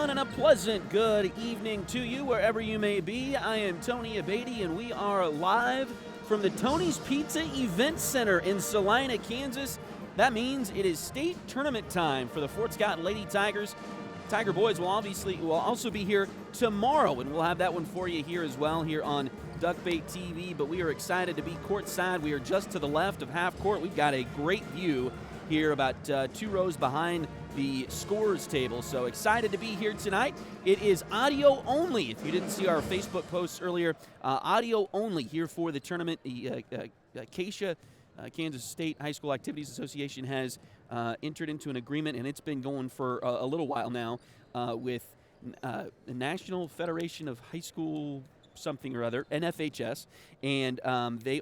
everyone, and a pleasant good evening to you wherever you may be. I am Tony Abatey, and we are live from the Tony's Pizza Event Center in Salina, Kansas. That means it is state tournament time for the Fort Scott Lady Tigers. Tiger Boys will also be here tomorrow, and we'll have that one for you here as well here on Duckbait TV. But we are excited to be courtside. We are just to the left of half court. We've got a great view here, about 2 rows behind the scorers table. So excited to be here tonight. It is audio only. If you didn't see our Facebook posts earlier, audio only here for the tournament. The Acacia Kansas State High School Activities Association has entered into an agreement, and it's been going for a little while now with the National Federation of High School something or other, NFHS, and they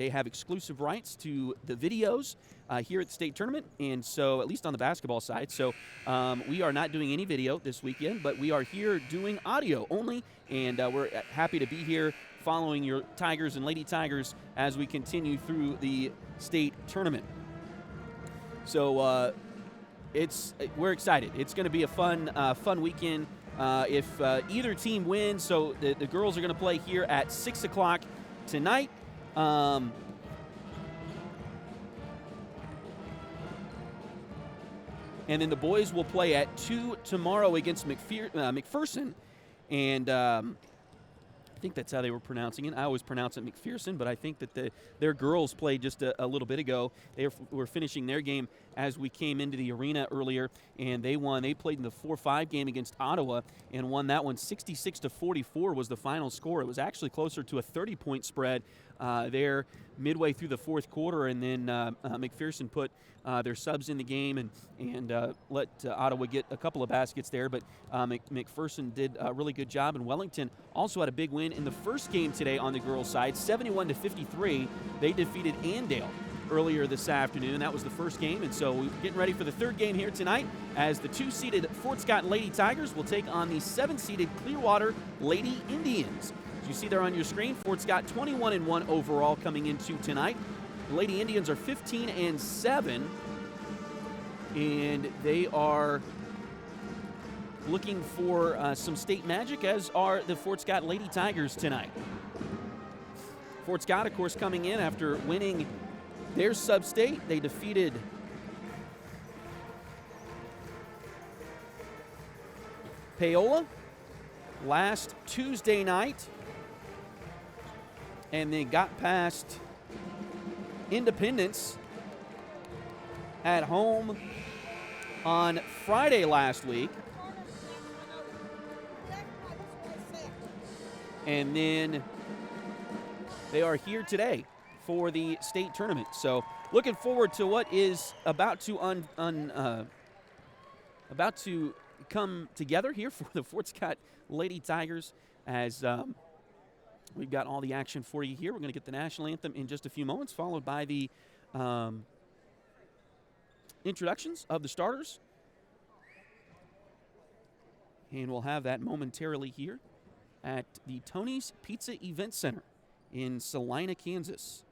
have exclusive rights to the videos here at the state tournament, and so at least on the basketball side. So we are not doing any video this weekend, but we are here doing audio only, and we're happy to be here following your Tigers and Lady Tigers as we continue through the state tournament. So we're excited. It's going to be a fun weekend. If either team wins, so the girls are going to play here at 6 o'clock tonight. And then the boys will play at 2 tomorrow against McPherson. And I think that's how they were pronouncing it. I always pronounce it McPherson, but I think that their girls played just a little bit ago. They were finishing their game as we came into the arena earlier, and they won. They played in the 4-5 game against Ottawa and won that one. 66-44 was the final score. It was actually closer to a 30-point spread there midway through the fourth quarter, and then McPherson put their subs in the game and let Ottawa get a couple of baskets there. But McPherson did a really good job, and Wellington also had a big win in the first game today on the girls' side, 71-53. They defeated Andale earlier this afternoon. That was the first game, and so we're getting ready for the third game here tonight as the 2-seeded Fort Scott Lady Tigers will take on the 7-seeded Clearwater Lady Indians. As you see there on your screen, Fort Scott 21-1 overall coming into tonight. The Lady Indians are 15-7, and they are looking for some state magic, as are the Fort Scott Lady Tigers tonight. Fort Scott, of course, coming in after winning their sub-state. They defeated Paola last Tuesday night, and they got past Independence at home on Friday last week. And then they are here today for the state tournament. So looking forward to what is about to come together here for the Fort Scott Lady Tigers, as we've got all the action for you here. We're going to get the national anthem in just a few moments, followed by the introductions of the starters. And we'll have that momentarily here at the Tony's Pizza Event Center in Salina, Kansas.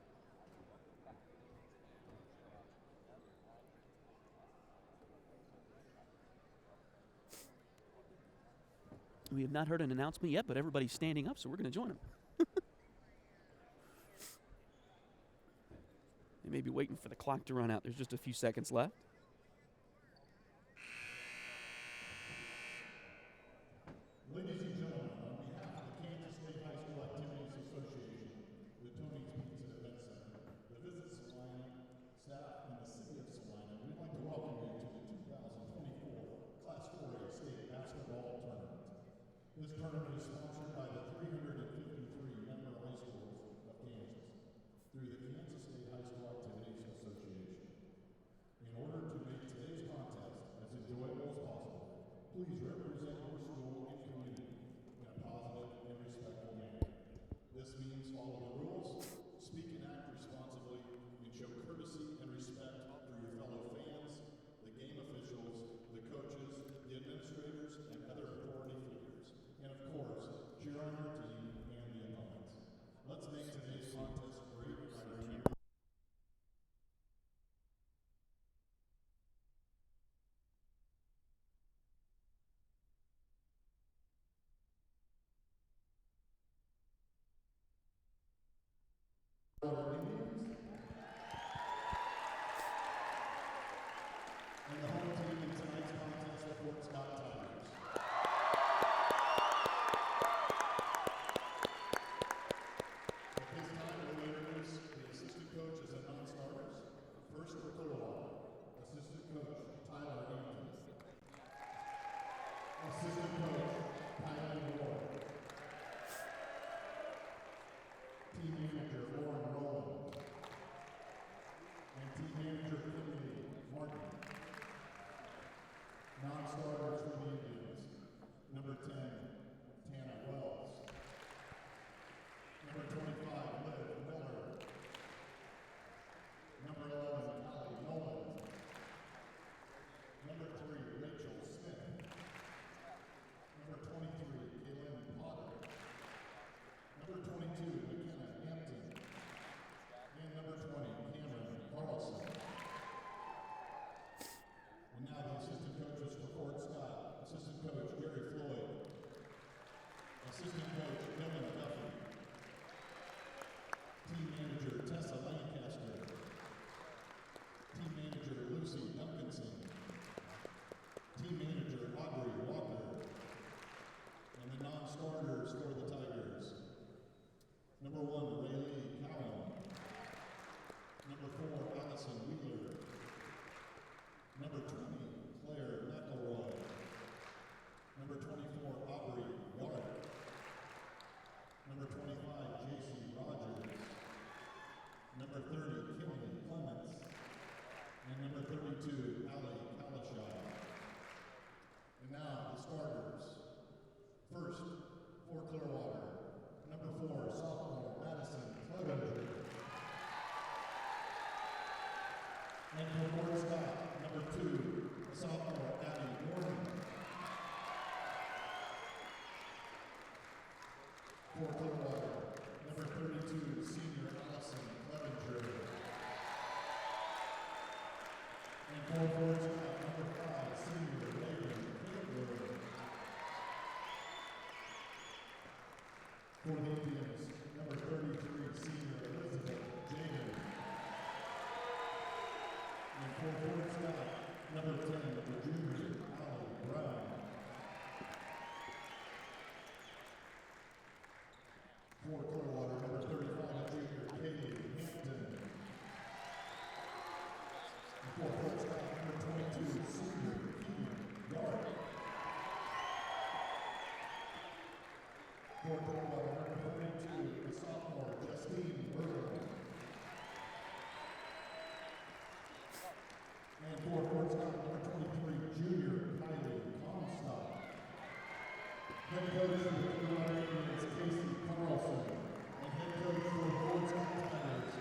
We have not heard an announcement yet, but everybody's standing up, so we're going to join them. They may be waiting for the clock to run out. There's just a few seconds left. Ladies and gentlemen, on behalf of the Kansas State High School Activities Association, the Tony's Pizza Event Center, the Visit Salina staff, and the City of Salina, we'd like to welcome you to the 2024 Class 4A State Basketball Tournament. This tournament is sponsored by the 353 member high schools of Kansas through the Kansas State High School Activities Association. In order Number 1, Rayleigh Cowan. Number 4, Allison Wheeler. Number 20, Claire McElroy. Number 24, Aubrey Yard. Number 25, JC Rogers. Number 30, Kimberly Clements. And number 32, Allie Kalashaw. And now, the starters. First, for Clearwater, number 4, sophomore Madison Clevenger. And for Fort Scott, number 2, sophomore Abby Gordon. For Clearwater, number 32, senior Allison Clevenger. And for Fort Scott, number 5, senior Raven Clevenger. For the Indians, number 33, senior Elizabeth Jaden. And for Fort Scott, number 10, the junior Allie Brown. For Clearwater, number 35, junior Kaylee Hampton. And for Fort Scott, number 22, senior Keegan Yard. For Clearwater, number 42, the sophomore Justine Burrow. And for Fort Scott, number 23, junior Kylie Comstock. Head coach for the Clearwater Indians, Casey Carlson. And head coach for Fort Scott Tigers,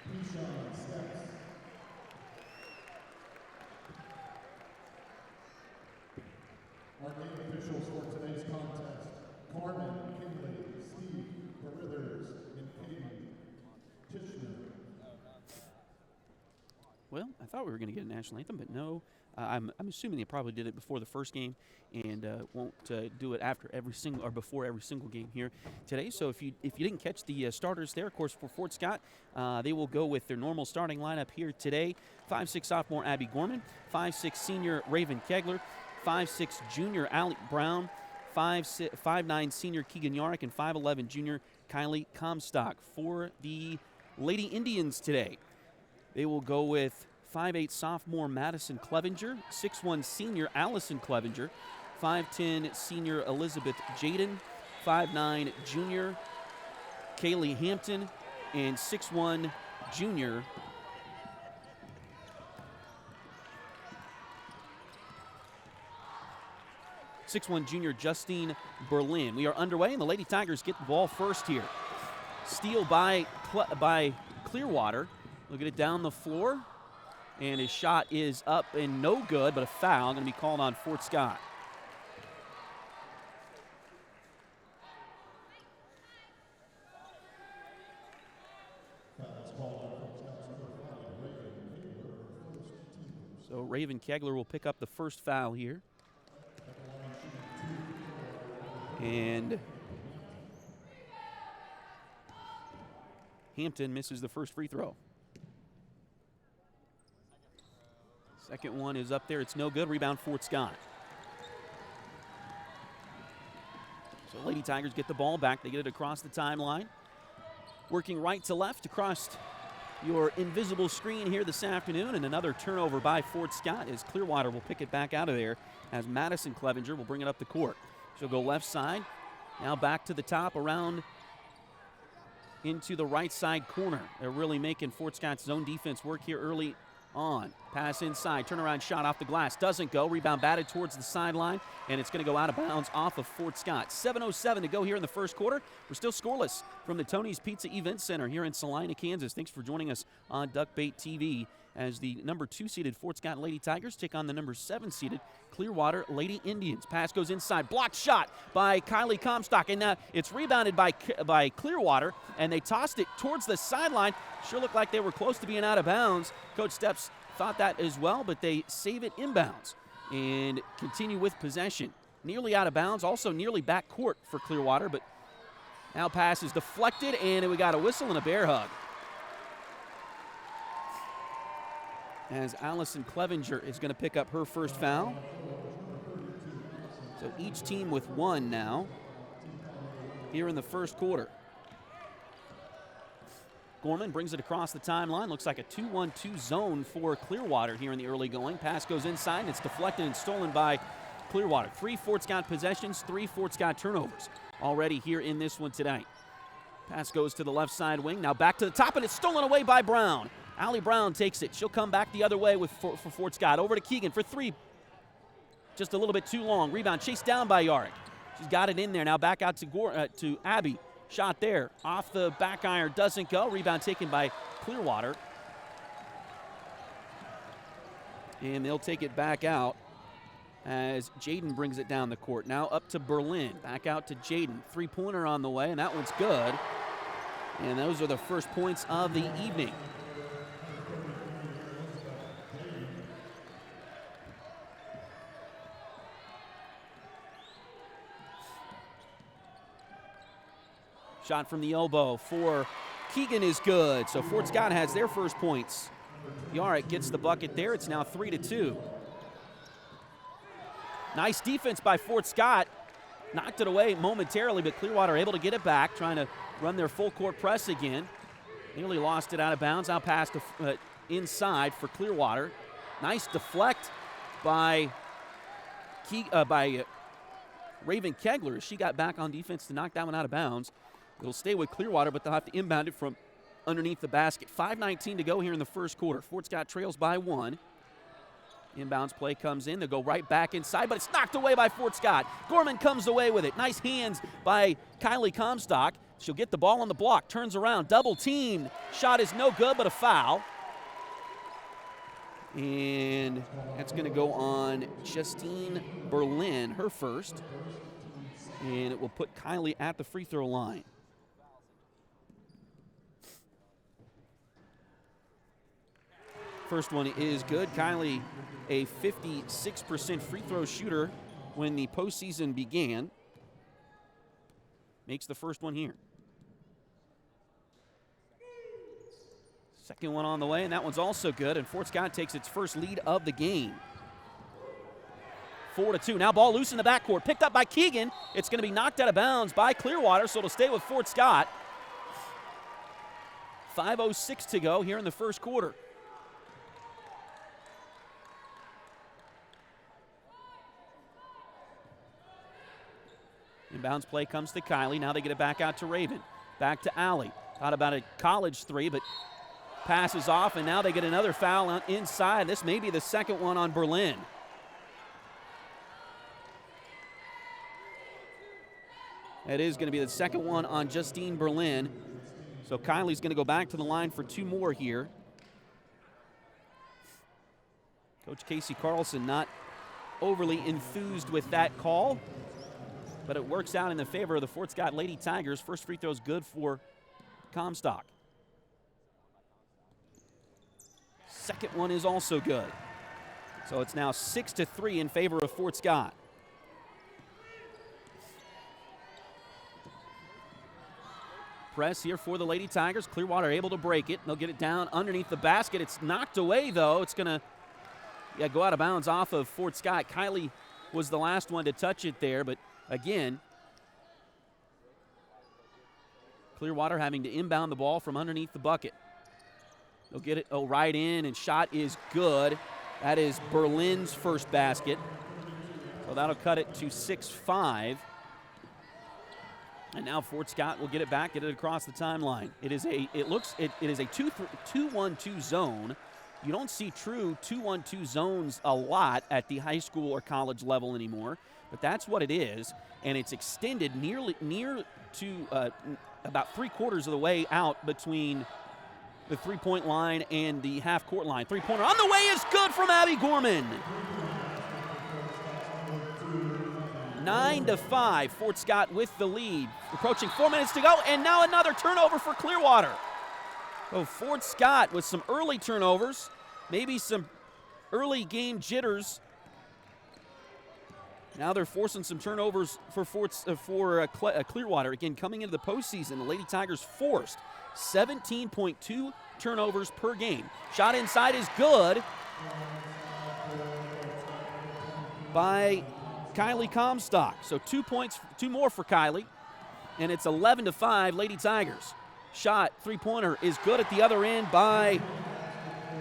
Keyshawn Steps. Our game officials for today's contest: Carmen Kinley, Steve Carruthers, and Katie Tishner. Well, I thought we were going to get a national anthem, but no. I'm assuming they probably did it before the first game and won't do it after every single or before every single game here today. So if you didn't catch the starters there, of course, for Fort Scott, they will go with their normal starting lineup here today. 5'6" sophomore Abby Gorman, 5'6" senior Raven Kegler, 5'6" junior Alec Brown, 5'9" senior Keegan Yarrick, and 5'11" junior Kylie Comstock. For the Lady Indians today, they will go with 5'8" sophomore Madison Clevenger, 6'1" senior Allison Clevenger, 5'10" senior Elizabeth Jaden, 5'9" junior Kaylee Hampton, and 6'1" junior Justine Berlin. We are underway, and the Lady Tigers get the ball first here. Steal by Clearwater. Look at it down the floor. And his shot is up and no good, but a foul going to be called on Fort Scott. So Raven Kegler will pick up the first foul here. And Hampton misses the first free throw. Second one is up there. It's no good. Rebound, Fort Scott. So Lady Tigers get the ball back. They get it across the timeline. Working right to left across your invisible screen here this afternoon. And another turnover by Fort Scott as Clearwater will pick it back out of there as Madison Clevenger will bring it up the court. She'll go left side. Now back to the top around into the right side corner. They're really making Fort Scott's zone defense work here early on. Pass inside, turnaround shot off the glass, doesn't go. Rebound batted towards the sideline, and it's going to go out of bounds off of Fort Scott. 7:07 to go here in the first quarter. We're still scoreless from the Tony's Pizza Event Center here in Salina, Kansas. Thanks for joining us on Duckbait TV as the number 2-seeded Fort Scott Lady Tigers take on the number 7-seeded Clearwater Lady Indians. Pass goes inside, blocked shot by Kylie Comstock, and now it's rebounded by Clearwater, and they tossed it towards the sideline. Sure looked like they were close to being out of bounds. Coach Steps thought that as well, but they save it inbounds and continue with possession. Nearly out of bounds, also nearly back court for Clearwater, but now pass is deflected, and we got a whistle and a bear hug. As Allison Clevenger is going to pick up her first foul. So each team with one now here in the first quarter. Gorman brings it across the timeline. Looks like a 2-1-2 zone for Clearwater here in the early going. Pass goes inside, and it's deflected and stolen by Clearwater. 3 Fort Scott possessions, 3 Fort Scott turnovers already here in this one tonight. Pass goes to the left side wing. Now back to the top, and it's stolen away by Brown. Allie Brown takes it. She'll come back the other way for Fort Scott. Over to Keegan for 3. Just a little bit too long. Rebound chased down by Yarick. She's got it in there. Now back out to Abby. Shot there. Off the back iron. Doesn't go. Rebound taken by Clearwater. And they'll take it back out as Jaden brings it down the court. Now up to Berlin. Back out to Jaden. 3-pointer on the way, and that one's good. And those are the first points of the evening. Shot from the elbow for Keegan is good. So Fort Scott has their first points. Yarick gets the bucket there. It's now 3-2. Nice defense by Fort Scott. Knocked it away momentarily, but Clearwater able to get it back, trying to run their full court press again. Nearly lost it out of bounds. Now pass to, inside for Clearwater. Nice deflect by Raven Kegler. She got back on defense to knock that one out of bounds. It'll stay with Clearwater, but they'll have to inbound it from underneath the basket. 5:19 to go here in the first quarter. Fort Scott trails by 1. Inbounds play comes in. They'll go right back inside, but it's knocked away by Fort Scott. Gorman comes away with it. Nice hands by Kylie Comstock. She'll get the ball on the block, turns around, double team. Shot is no good, but a foul. And that's going to go on Justine Berlin, her first. And it will put Kylie at the free throw line. First one is good. Kylie, a 56% free throw shooter when the postseason began, makes the first one here. Second one on the way, and that one's also good, and Fort Scott takes its first lead of the game. 4-2. Now ball loose in the backcourt, picked up by Keegan. It's going to be knocked out of bounds by Clearwater, so it'll stay with Fort Scott. 5:06 to go here in the first quarter. Inbounds play comes to Kylie. Now they get it back out to Raven. Back to Allie. Thought about a college 3, but passes off, and now they get another foul inside. This may be the second one on Berlin. That is going to be the second one on Justine Berlin. So Kylie's going to go back to the line for 2 more here. Coach Casey Carlson not overly enthused with that call, but it works out in the favor of the Fort Scott Lady Tigers. First free throw is good for Comstock. Second one is also good. So it's now 6-3 in favor of Fort Scott. Press here for the Lady Tigers. Clearwater able to break it. They'll get it down underneath the basket. It's knocked away, though. It's going to go out of bounds off of Fort Scott. Kylie was the last one to touch it there, but again, Clearwater having to inbound the ball from underneath the bucket. They'll get it right in, and shot is good. That is Berlin's first basket. So that'll cut it to 6-5. And now Fort Scott will get it back, get it across the timeline. It is a 2-1-2 zone. You don't see true 2-1-2 zones a lot at the high school or college level anymore, but that's what it is, and it's extended near to about 3/4 of the way out between the three-point line and the half-court line. Three-pointer on the way is good from Abby Gorman. 9-5, Fort Scott with the lead. Approaching 4 minutes to go, and now another turnover for Clearwater. Oh, Fort Scott with some early turnovers, maybe some early game jitters. Now they're forcing some turnovers for Clearwater. Again, coming into the postseason, the Lady Tigers forced 17.2 turnovers per game. Shot inside is good by Kylie Comstock. So 2 points, 2 more for Kylie, and it's 11-5 Lady Tigers. shot, three-pointer, is good at the other end by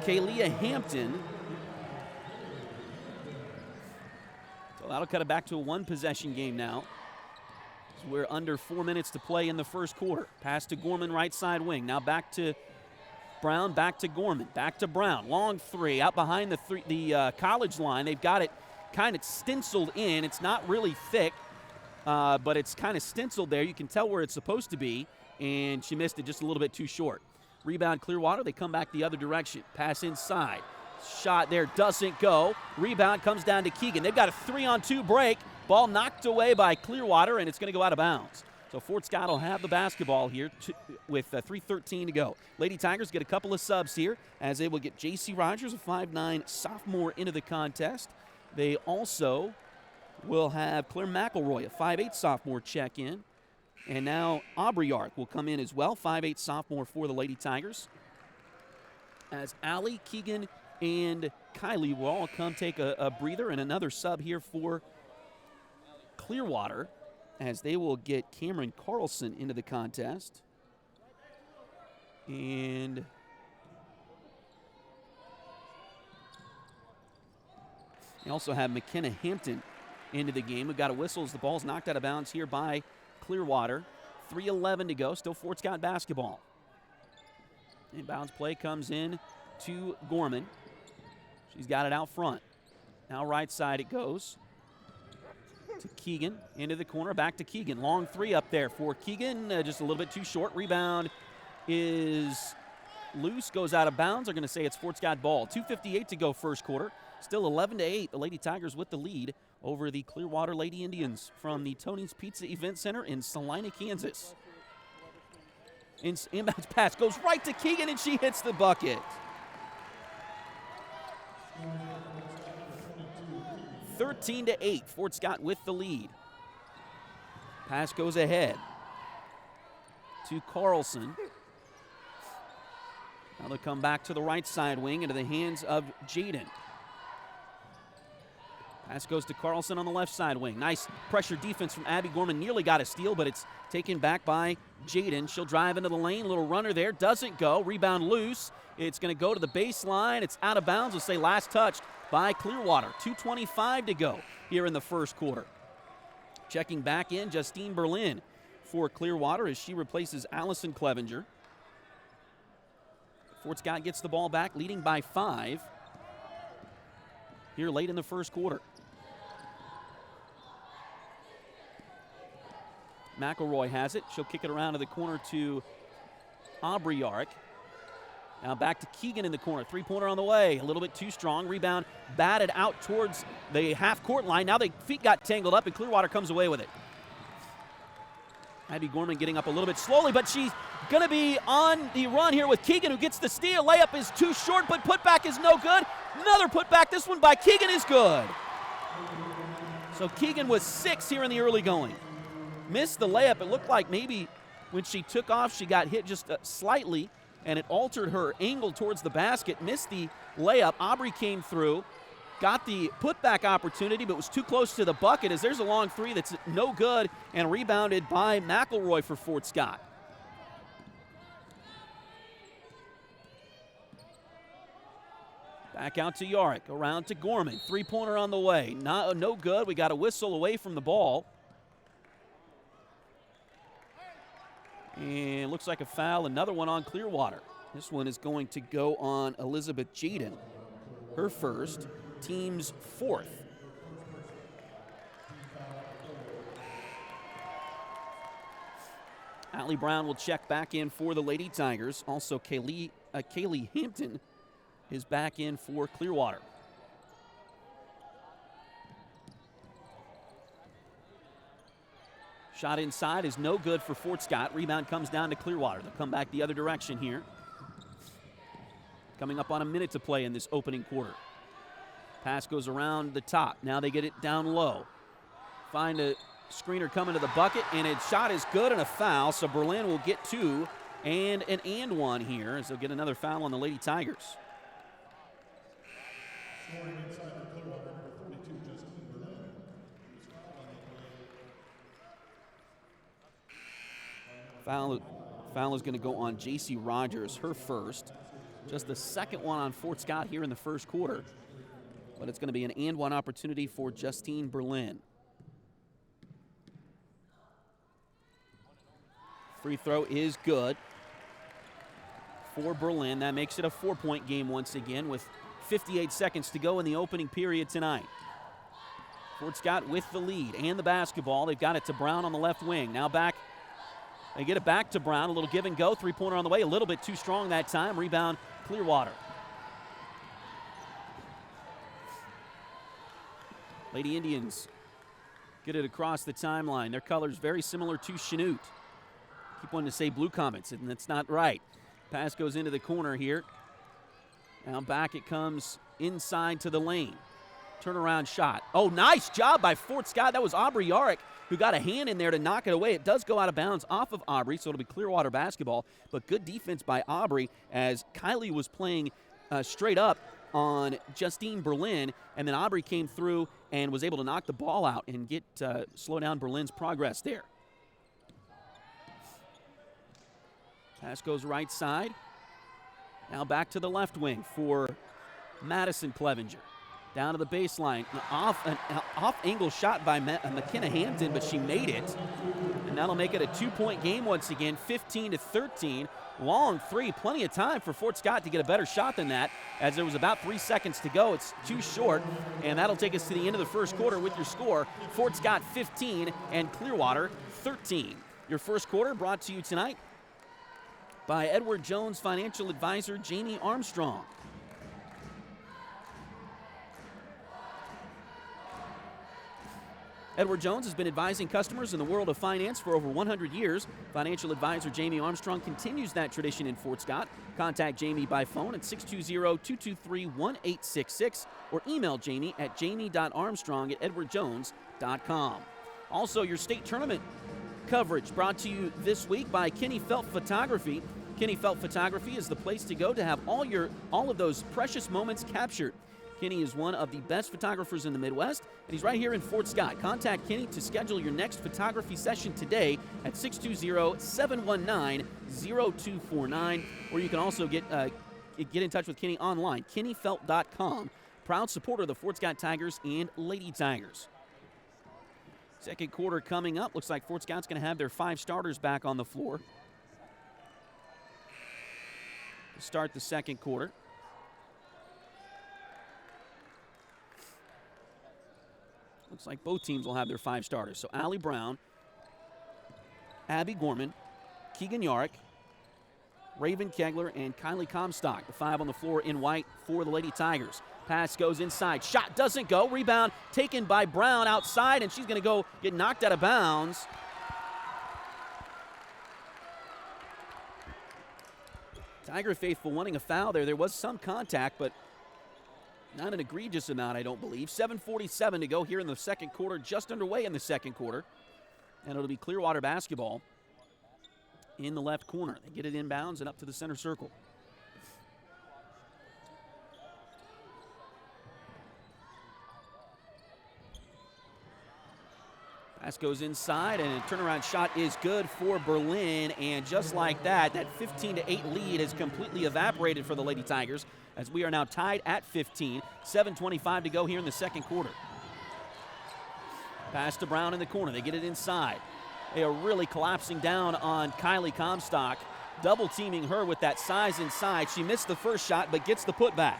Kalia Hampton. So that'll cut it back to a one-possession game now. So we're under 4 minutes to play in the first quarter. Pass to Gorman, right side wing. Now back to Brown, back to Gorman, back to Brown. Long three, out behind the college line. They've got it kind of stenciled in. It's not really thick, but it's kind of stenciled there. You can tell where it's supposed to be, and she missed it just a little bit too short. Rebound Clearwater. They come back the other direction. Pass inside. Shot there doesn't go. Rebound comes down to Keegan. They've got a 3-on-2 break. Ball knocked away by Clearwater, and it's going to go out of bounds. So Fort Scott will have the basketball here with 3:13 to go. Lady Tigers get a couple of subs here as they will get J.C. Rogers, a 5'9 sophomore, into the contest. They also will have Claire McElroy, a 5'8 sophomore, check in. And now Aubrey Ark will come in as well, 5'8 sophomore for the Lady Tigers. As Allie, Keegan, and Kylie will all come take a breather, and another sub here for Clearwater as they will get Cameron Carlson into the contest. And they also have McKenna Hampton into the game. We've got a whistle as the ball's knocked out of bounds here by Clearwater. 3:11 to go, still Fort Scott basketball. Inbounds play comes in to Gorman. She's got it out front. Now right side it goes to Keegan, into the corner, back to Keegan. Long three up there for Keegan, just a little bit too short. Rebound is loose, goes out of bounds. They're going to say it's Fort Scott ball. 2:58 to go first quarter. Still 11-8. The Lady Tigers with the lead over the Clearwater Lady Indians from the Tony's Pizza Event Center in Salina, Kansas. Inbounds pass goes right to Keegan, and she hits the bucket. 13-8, Fort Scott with the lead. Pass goes ahead to Carlson. Now they'll come back to the right side wing into the hands of Jaden. Pass goes to Carlson on the left side wing. Nice pressure defense from Abby Gorman. Nearly got a steal, but it's taken back by Jaden. She'll drive into the lane. Little runner there. Doesn't go. Rebound loose. It's going to go to the baseline. It's out of bounds. We'll say last touched by Clearwater. 2:25 to go here in the first quarter. Checking back in, Justine Berlin for Clearwater as she replaces Allison Clevenger. Fort Scott gets the ball back, leading by 5 here late in the first quarter. McElroy has it. She'll kick it around to the corner to Aubrey Ark. Now back to Keegan in the corner. Three-pointer on the way. A little bit too strong. Rebound batted out towards the half-court line. Now the feet got tangled up, and Clearwater comes away with it. Abby Gorman getting up a little bit slowly, but she's going to be on the run here with Keegan, who gets the steal. Layup is too short, but putback is no good. Another putback. This one by Keegan is good. So Keegan was 6 here in the early going. Missed the layup. It looked like maybe when she took off, she got hit just slightly, and it altered her angle towards the basket. Missed the layup. Aubrey came through, got the putback opportunity, but was too close to the bucket as there's a long three that's no good and rebounded by McElroy for Fort Scott. Back out to Yarick, around to Gorman. Three-pointer on the way. No good. We got a whistle away from the ball. And looks like a foul, another one on Clearwater. This one is going to go on Elizabeth Jaden. Her first, team's 4th. Allie Brown will check back in for the Lady Tigers. Also, Kaylee Hampton is back in for Clearwater. Shot inside is no good for Fort Scott. Rebound comes down to Clearwater. They'll come back the other direction here. Coming up on a minute to play in this opening quarter. Pass goes around the top. Now they get it down low. Find a screener coming to the bucket, and its shot is good and a foul. So Berlin will get 2 and an one here as they'll get another foul on the Lady Tigers. Scoring inside for Clearwater, number 42, Justine Berlin. Who's fouled on the play. Foul is going to go on J.C. Rogers, her first. Just the second one on Fort Scott here in the first quarter. But it's going to be an and one opportunity for Justine Berlin. Free throw is good for Berlin. That makes it a 4-point game once again with 58 seconds to go in the opening period tonight. Fort Scott with the lead and the basketball. They've got it to Brown on the left wing. Now back. They get it back to Brown. A little give and go. Three-pointer on the way. A little bit too strong that time. Rebound, Clearwater. Lady Indians get it across the timeline. Their colors very similar to Chanute. Keep wanting to say Blue Comets, and that's not right. Pass goes into the corner here. Now back it comes inside to the lane. Turnaround shot. Oh, nice job by Fort Scott. That was Aubrey Yarrick who got a hand in there to knock it away. It does go out of bounds off of Aubrey, so it'll be Clearwater basketball. But good defense by Aubrey as Kylie was playing straight up on Justine Berlin, and then Aubrey came through and was able to knock the ball out and slow down Berlin's progress there. Pass goes right side. Now back to the left wing for Madison Clevenger. Down to the baseline. An off-angle shot by McKenna Hampton, but she made it. And that'll make it a 2-point game once again, 15-13. Long three, plenty of time for Fort Scott to get a better shot than that, as there was about 3 seconds to go. It's too short, and that'll take us to the end of the first quarter with your score. Fort Scott 15 and Clearwater 13. Your first quarter brought to you tonight by Edward Jones financial advisor Jamie Armstrong. Edward Jones has been advising customers in the world of finance for over 100 years. Financial advisor Jamie Armstrong continues that tradition in Fort Scott. Contact Jamie by phone at 620-223-1866 or email Jamie at jamie.armstrong@edwardjones.com. Also, your state tournament coverage brought to you this week by Kenny Felt Photography. Kenny Felt Photography is the place to go to have all of those precious moments captured. Kenny is one of the best photographers in the Midwest, and he's right here in Fort Scott. Contact Kenny to schedule your next photography session today at 620-719-0249, or you can also get in touch with Kenny online, kennyfelt.com. Proud supporter of the Fort Scott Tigers and Lady Tigers. Second quarter coming up. Looks like Fort Scott's going to have their 5 starters back on the floor to start the second quarter. Looks like both teams will have their 5 starters. So Allie Brown, Abby Gorman, Keegan Yarrick, Raven Kegler, and Kylie Comstock. The 5 on the floor in white for the Lady Tigers. Pass goes inside. Shot doesn't go. Rebound taken by Brown outside, and she's going to go get knocked out of bounds. Tiger faithful wanting a foul there. There was some contact, but not an egregious amount, I don't believe. 7:47 to go here in the second quarter, just underway in the second quarter. And it'll be Clearwater basketball in the left corner. They get it inbounds and up to the center circle. Pass goes inside, and a turnaround shot is good for Berlin. And just like that, that 15-8 lead has completely evaporated for the Lady Tigers, as we are now tied at 15. 7:25 to go here in the second quarter. Pass to Brown in the corner. They get it inside. They are really collapsing down on Kylie Comstock, double teaming her with that size inside. She missed the first shot, but gets the putback.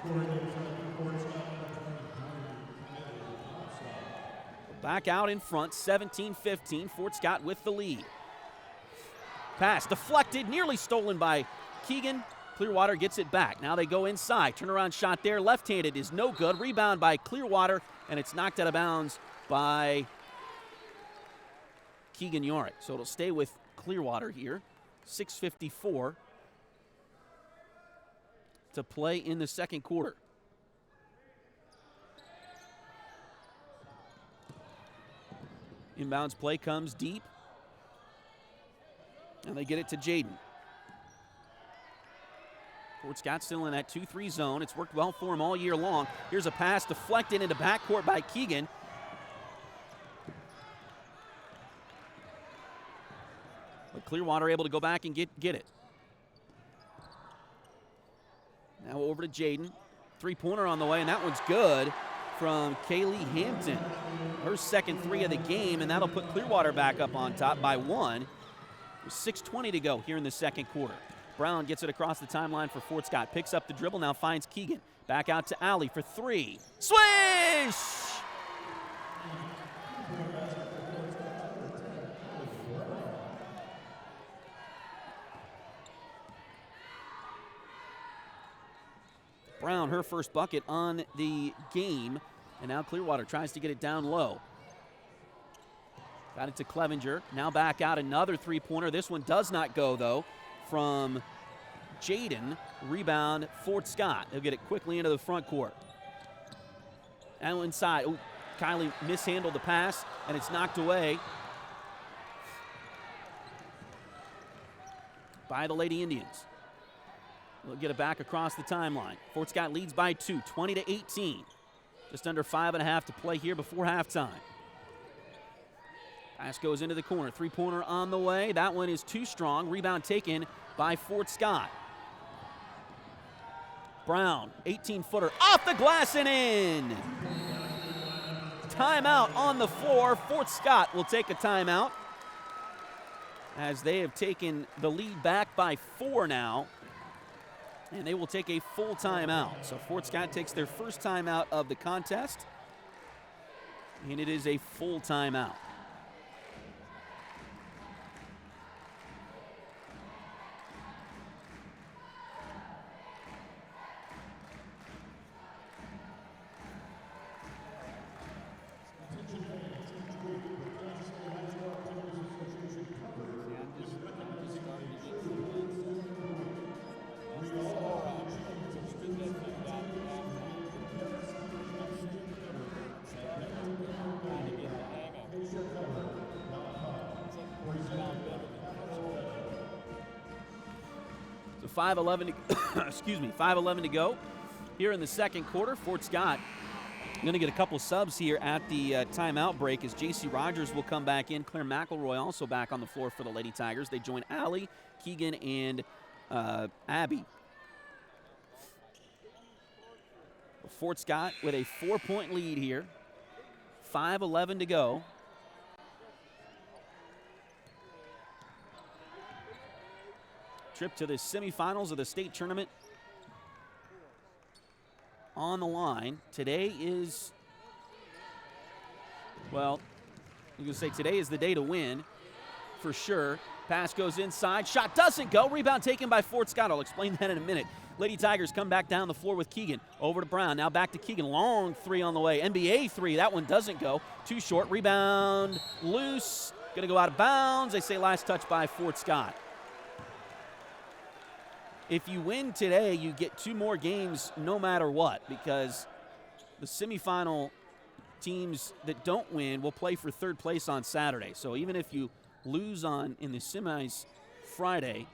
Back out in front, 17-15. Fort Scott with the lead. Pass deflected, nearly stolen by Keegan. Clearwater gets it back. Now they go inside. Turnaround shot there, left-handed, is no good. Rebound by Clearwater, and it's knocked out of bounds by Keegan Yarrick. So it'll stay with Clearwater here. 6:54 to play in the second quarter. Inbounds play comes deep. And they get it to Jaden. Fort Scott still in that 2-3 zone. It's worked well for him all year long. Here's a pass deflected into backcourt by Keegan. But Clearwater able to go back and get it. Now over to Jaden. Three-pointer on the way, and that one's good from Kaylee Hampton. Her second three of the game, and that'll put Clearwater back up on top by 1. With 6:20 to go here in the second quarter. Brown gets it across the timeline for Fort Scott. Picks up the dribble, now finds Keegan. Back out to Allie for 3. Swish! Brown, her first bucket on the game, and now Clearwater tries to get it down low. Got it to Clevenger. Now back out, another three-pointer. This one does not go, though, from Jaden. Rebound, Fort Scott. He'll get it quickly into the front court. Now inside. Ooh, Kylie mishandled the pass, and it's knocked away by the Lady Indians. We'll get it back across the timeline. Fort Scott leads by 2, 20-18. Just under 5.5 to play here before halftime. Pass goes into the corner. Three-pointer on the way. That one is too strong. Rebound taken by Fort Scott. Brown, 18-footer, off the glass and in. Timeout on the floor. Fort Scott will take a timeout as they have taken the lead back by 4 now. And they will take a full timeout. So Fort Scott takes their first timeout of the contest, and it is a full timeout. So 5:11 to, excuse me, 5:11 to go here in the second quarter. Fort Scott going to get a couple subs here at the timeout break as J.C. Rogers will come back in. Claire McElroy also back on the floor for the Lady Tigers. They join Allie, Keegan, and Abby. Fort Scott with a 4-point lead here. 5:11 to go. Trip to the semifinals of the state tournament on the line. Today is, well, I'm going to say today is the day to win for sure. Pass goes inside. Shot doesn't go. Rebound taken by Fort Scott. I'll explain that in a minute. Lady Tigers come back down the floor with Keegan. Over to Brown. Now back to Keegan. Long three on the way. NBA three. That one doesn't go. Too short. Rebound loose. Going to go out of bounds. They say last touch by Fort Scott. If you win today, you get 2 more games no matter what, because the semifinal teams that don't win will play for third place on Saturday. So even if you lose in the semis Friday,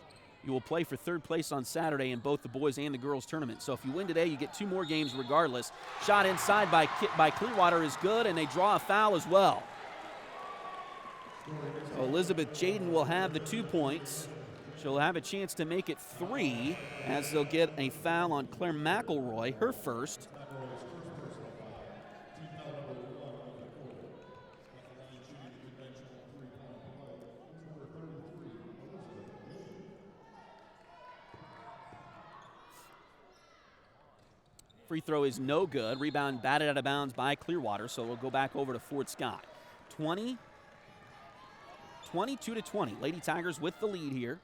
you will play for third place on Saturday in both the boys and the girls tournament. So if you win today, you get 2 more games regardless. Shot inside by Clearwater is good, and they draw a foul as well. So Elizabeth Jaden will have the 2 points. She'll have a chance to make it 3 as they'll get a foul on Claire McElroy, her first. Free throw is no good. Rebound batted out of bounds by Clearwater, so we'll go back over to Fort Scott. 22-20. Lady Tigers with the lead here,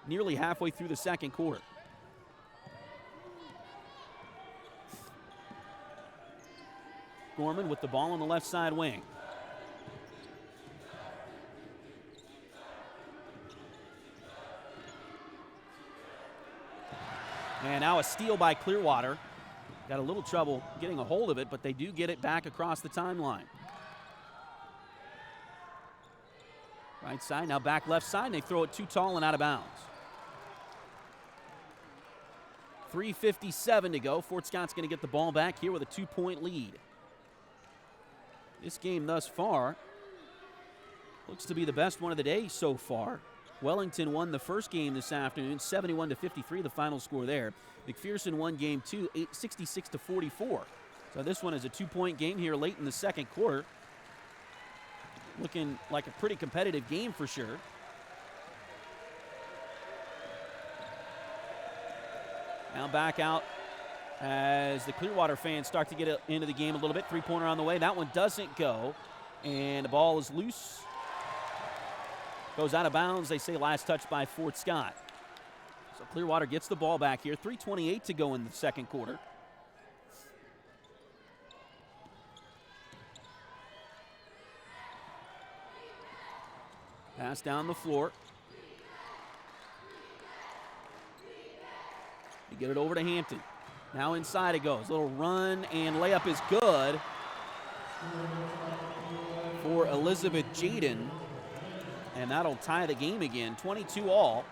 nearly halfway through the second quarter. Gorman with the ball on the left side wing. And now a steal by Clearwater. Got a little trouble getting a hold of it, but they do get it back across the timeline. Right side, now back left side, and they throw it too tall and out of bounds. 3:57 to go. Fort Scott's going to get the ball back here with a 2-point lead. This game thus far looks to be the best one of the day so far. Wellington won the first game this afternoon, 71-53, the final score there. McPherson won game 2, 66-44. So this one is a 2-point game here late in the second quarter. Looking like a pretty competitive game for sure. Now back out as the Clearwater fans start to get into the game a little bit. Three-pointer on the way. That one doesn't go. And the ball is loose. Goes out of bounds. They say last touch by Fort Scott. So Clearwater gets the ball back here. 3:28 to go in the second quarter. Pass down the floor. You get it over to Hampton. Now inside it goes. Little run and layup is good for Elizabeth Jaden. And that'll tie the game again, 22-all.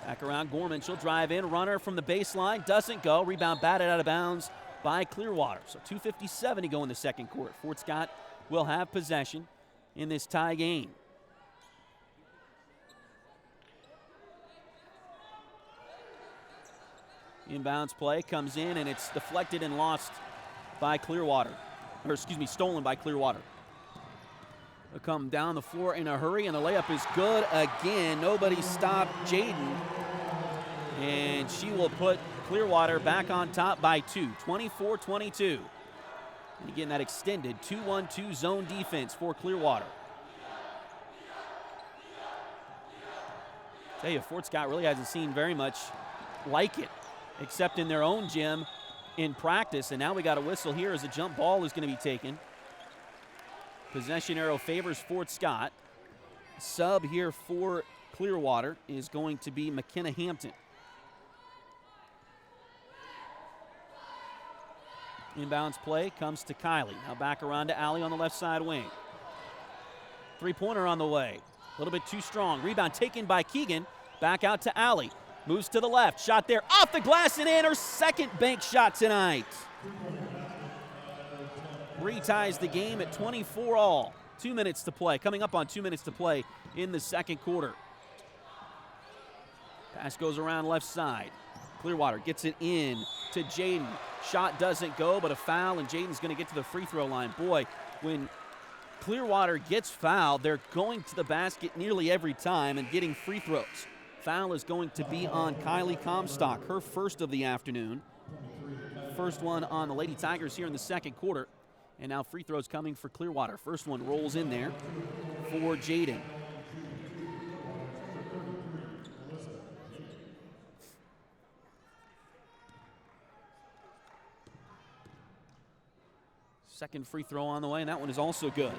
Back around Gorman. She'll drive in. Runner from the baseline. Doesn't go. Rebound batted out of bounds by Clearwater. So 2:57 to go in the second quarter. Fort Scott will have possession in this tie game. Inbounds play comes in, and it's deflected and lost by Clearwater. Or, excuse me, stolen by Clearwater. They'll come down the floor in a hurry, and the layup is good again. Nobody stopped Jaden. And she will put Clearwater back on top by 2, 24-22. And again, that extended 2-1-2 zone defense for Clearwater. Tell you, Fort Scott really hasn't seen very much like it, except in their own gym in practice. And now we got a whistle here as a jump ball is going to be taken. Possession arrow favors Fort Scott. Sub here for Clearwater is going to be McKenna Hampton. Inbounds play comes to Kylie. Now back around to Allie on the left side wing. Three-pointer on the way. A little bit too strong. Rebound taken by Keegan. Back out to Allie. Moves to the left. Shot there off the glass and in. Her second bank shot tonight. Reties the game at 24-all. 2 minutes to play. Coming up on 2 minutes to play in the second quarter. Pass goes around left side. Clearwater gets it in to Jaden. Shot doesn't go, but a foul, and Jaden's going to get to the free throw line. Boy, when Clearwater gets fouled, they're going to the basket nearly every time and getting free throws. Foul is going to be on Kylie Comstock, her first of the afternoon. First one on the Lady Tigers here in the second quarter. And now free throws coming for Clearwater. First one rolls in there for Jaden. Second free throw on the way, and that one is also good.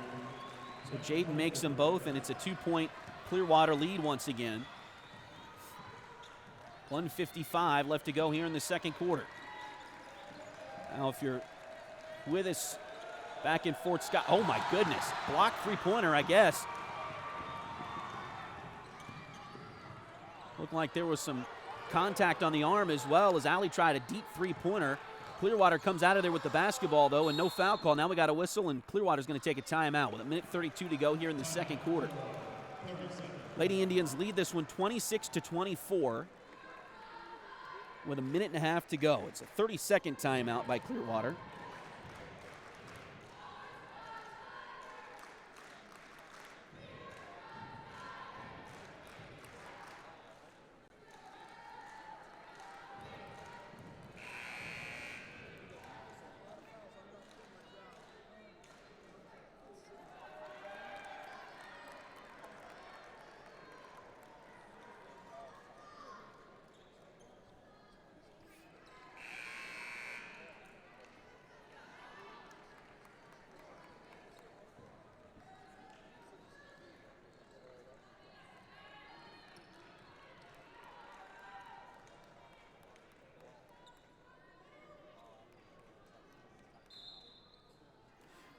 So Jaden makes them both, and it's a 2-point Clearwater lead once again. 1:55 left to go here in the second quarter. Now if you're with us back in Fort Scott, oh my goodness, blocked three-pointer, I guess. Looked like there was some contact on the arm as well as Allie tried a deep three-pointer. Clearwater comes out of there with the basketball, though, and no foul call. Now we got a whistle, and Clearwater's going to take a timeout with 1:32 to go here in the second quarter. Lady Indians lead this one 26-24 with 1.5 minutes to go. It's a 30-second timeout by Clearwater.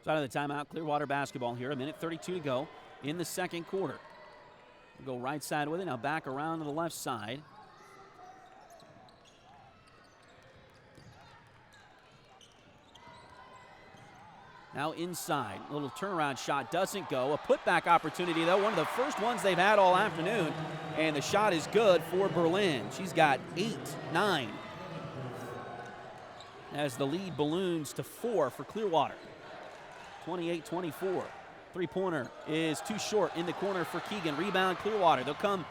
So out of the timeout, Clearwater basketball here. 1:32 to go in the second quarter. We'll go right side with it. Now back around to the left side. Now inside, little turnaround shot doesn't go. A putback opportunity though, one of the first ones they've had all afternoon, and the shot is good for Berlin. She's got 8, 9. As the lead balloons to 4 for Clearwater. 28-24. Three-pointer is too short in the corner for Keegan. Rebound Clearwater. They'll come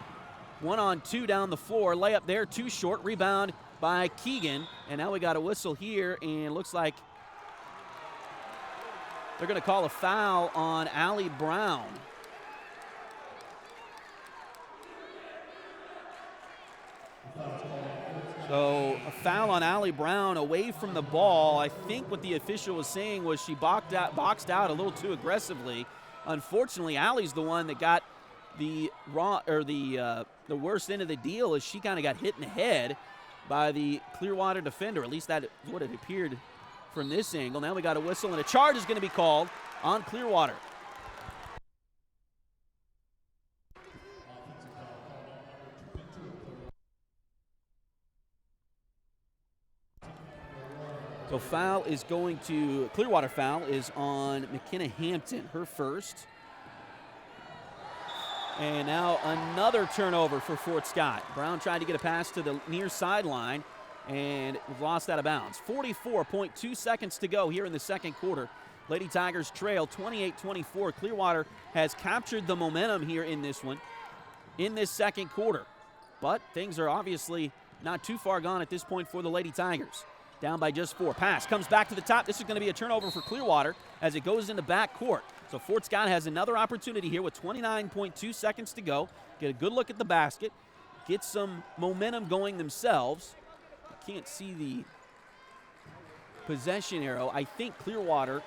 1-on-2 down the floor. Layup there, too short. Rebound by Keegan. And now we got a whistle here, and it looks like they're going to call a foul on Allie Brown. So a foul on Allie Brown away from the ball. I think what the official was saying was she boxed out a little too aggressively. Unfortunately, Allie's the one that got the worst end of the deal, as she kind of got hit in the head by the Clearwater defender. At least that is what it appeared from this angle. Now we got a whistle, and a charge is going to be called on Clearwater. So Clearwater foul is on McKenna Hampton, her first. And now another turnover for Fort Scott. Brown tried to get a pass to the near sideline and lost out of bounds. 44.2 seconds to go here in the second quarter. Lady Tigers trail 28-24. Clearwater has captured the momentum here in this one, in this second quarter. But things are obviously not too far gone at this point for the Lady Tigers. Down by just 4. Pass comes back to the top. This is going to be a turnover for Clearwater as it goes into back court. So Fort Scott has another opportunity here with 29.2 seconds to go. Get a good look at the basket. Get some momentum going themselves. Can't see the possession arrow. I think Clearwater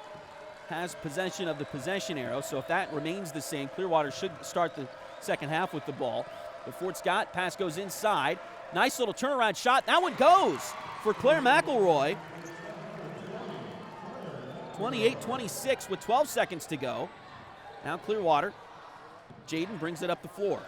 has possession of the possession arrow. So if that remains the same, Clearwater should start the second half with the ball. But Fort Scott, pass goes inside. Nice little turnaround shot. That one goes for Claire McElroy. 28-26 with 12 seconds to go. Now Clearwater. Jaden brings it up the floor.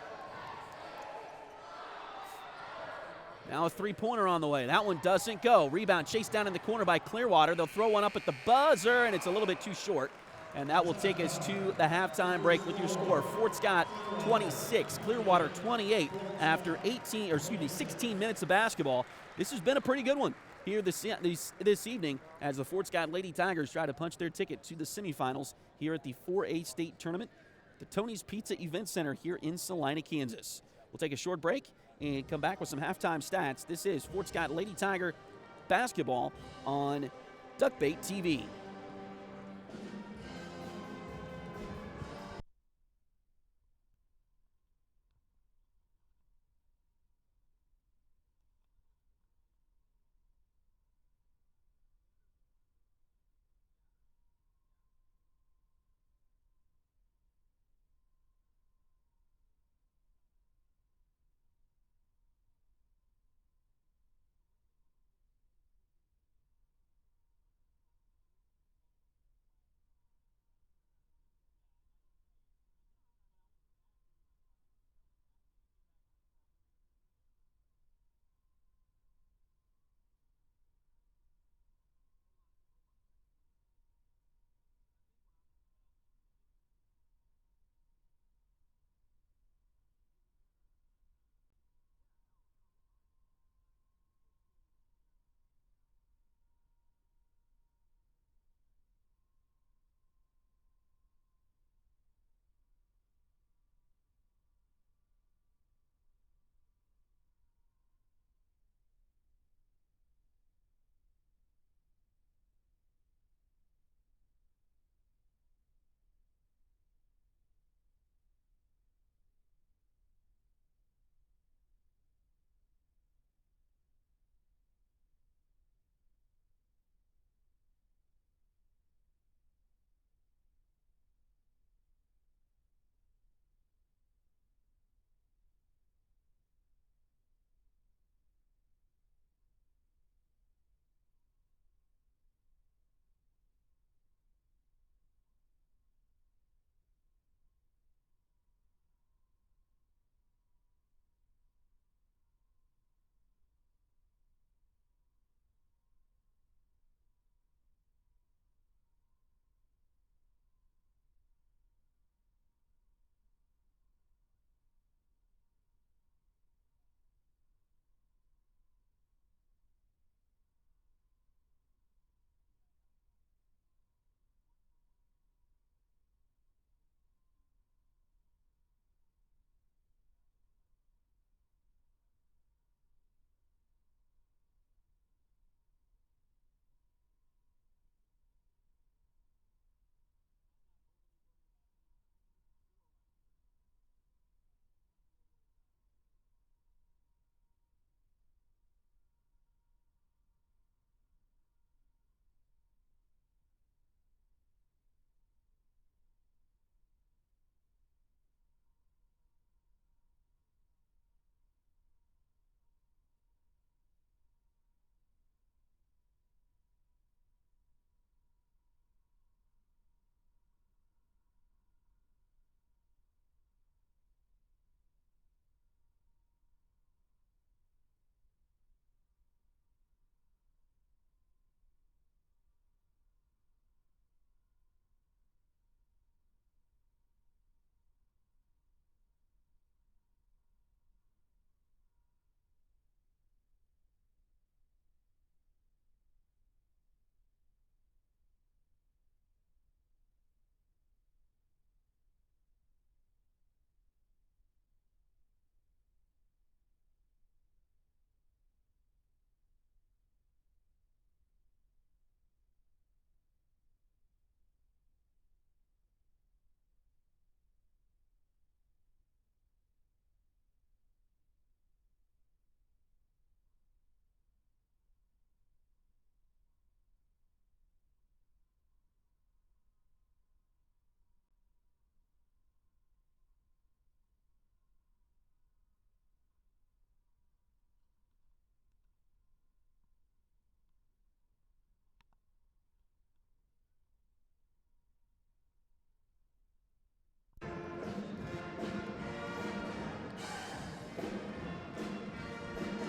Now a three-pointer on the way. That one doesn't go. Rebound chased down in the corner by Clearwater. They'll throw one up at the buzzer, and it's a little bit too short. And that will take us to the halftime break with your score. Fort Scott 26, Clearwater 28 after 16 minutes of basketball. This has been a pretty good one here this evening as the Fort Scott Lady Tigers try to punch their ticket to the semifinals here at the 4A state tournament, the Tony's Pizza Event Center here in Salina, Kansas. We'll take a short break and come back with some halftime stats. This is Fort Scott Lady Tiger basketball on Duckbait TV.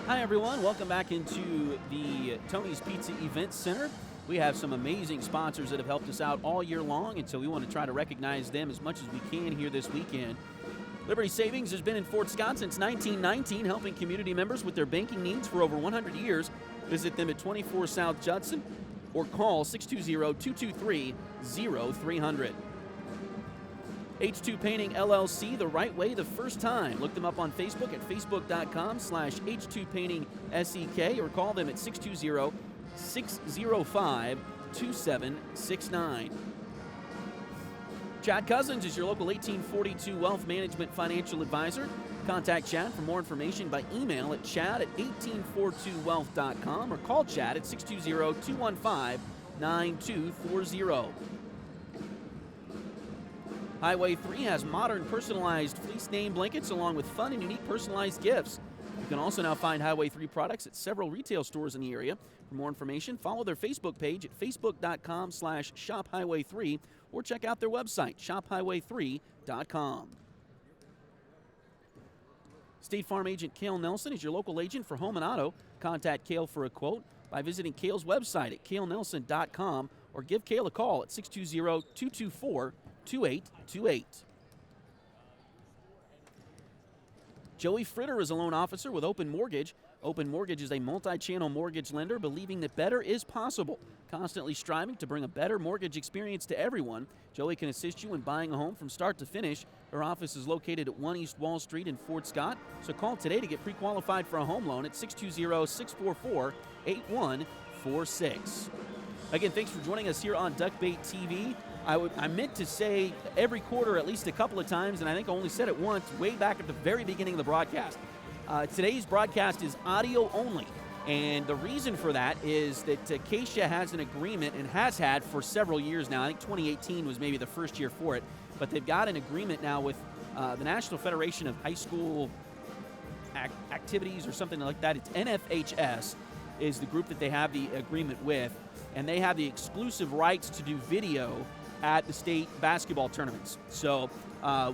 Hi, everyone. Welcome back into the Tony's Pizza Event Center. We have some amazing sponsors that have helped us out all year long, and so we want to try to recognize them as much as we can here this weekend. Liberty Savings has been in Fort Scott since 1919, helping community members with their banking needs for over 100 years. Visit them at 24 South Judson or call 620-223-0300. H2 Painting LLC, the right way the first time. Look them up on Facebook at facebook.com/H2PaintingSEK or call them at 620-605-2769. Chad Cousins is your local 1842 Wealth Management Financial Advisor. Contact Chad for more information by email at chad@1842wealth.com or call Chad at 620-215-9240. Highway 3 has modern personalized fleece name blankets along with fun and unique personalized gifts. You can also now find Highway 3 products at several retail stores in the area. For more information, follow their Facebook page at facebook.com/shophighway3 or check out their website, shophighway3.com. State Farm agent Cale Nelson is your local agent for home and auto. Contact Cale for a quote by visiting Cale's website at calenelson.com or give Cale a call at 620-224-2828. Joey Fritter is a loan officer with Open Mortgage. Open Mortgage is a multi-channel mortgage lender believing that better is possible. Constantly striving to bring a better mortgage experience to everyone, Joey can assist you in buying a home from start to finish. Her office is located at 1 East Wall Street in Fort Scott. So call today to get pre-qualified for a home loan at 620-644-8146. Again, thanks for joining us here on Duckbait TV. I meant to say every quarter at least a couple of times, and I think I only said it once way back at the very beginning of the broadcast. Today's broadcast is audio only, and the reason for that is that Acacia has an agreement and has had for several years now. I think 2018 was maybe the first year for it, but they've got an agreement now with the National Federation of High School Activities or something like that. It's NFHS is the group that they have the agreement with, and they have the exclusive rights to do video at the state basketball tournaments. So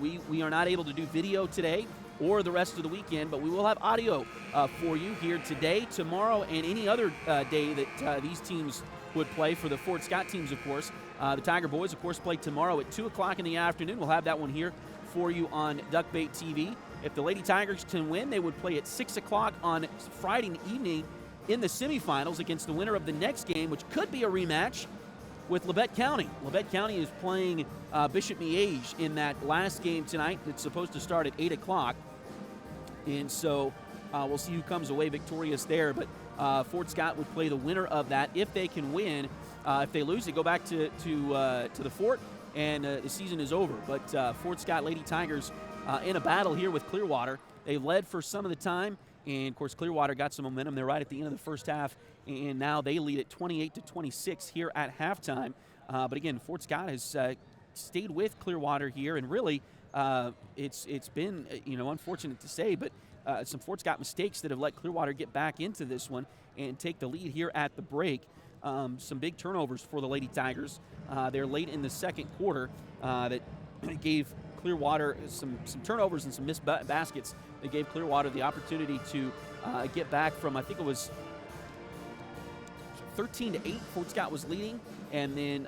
we are not able to do video today or the rest of the weekend, but we will have audio for you here today, tomorrow, and any other day that these teams would play. For the Fort Scott teams, of course. The Tiger Boys, of course, play tomorrow at 2 o'clock in the afternoon. We'll have that one here for you on Duckbait TV. If the Lady Tigers can win, they would play at 6 o'clock on Friday evening in the semifinals against the winner of the next game, which could be a rematch with Labette County. Labette County is playing Bishop Miege in that last game tonight. It's supposed to start at 8 o'clock. And so we'll see who comes away victorious there. But Fort Scott would play the winner of that if they can win. If they lose, they go back to the fort, and the season is over. But Fort Scott Lady Tigers in a battle here with Clearwater. They led for some of the time. And, of course, Clearwater got some momentum. They're right at the end of the first half, and now they lead at 28-26 here at halftime. But, again, Fort Scott has stayed with Clearwater here, and really it's been, unfortunate to say, but some Fort Scott mistakes that have let Clearwater get back into this one and take the lead here at the break. Some big turnovers for the Lady Tigers. They're late in the second quarter that gave Clearwater some turnovers and some missed baskets. They gave Clearwater the opportunity to get back from, I think it was 13-8. Fort Scott was leading, and then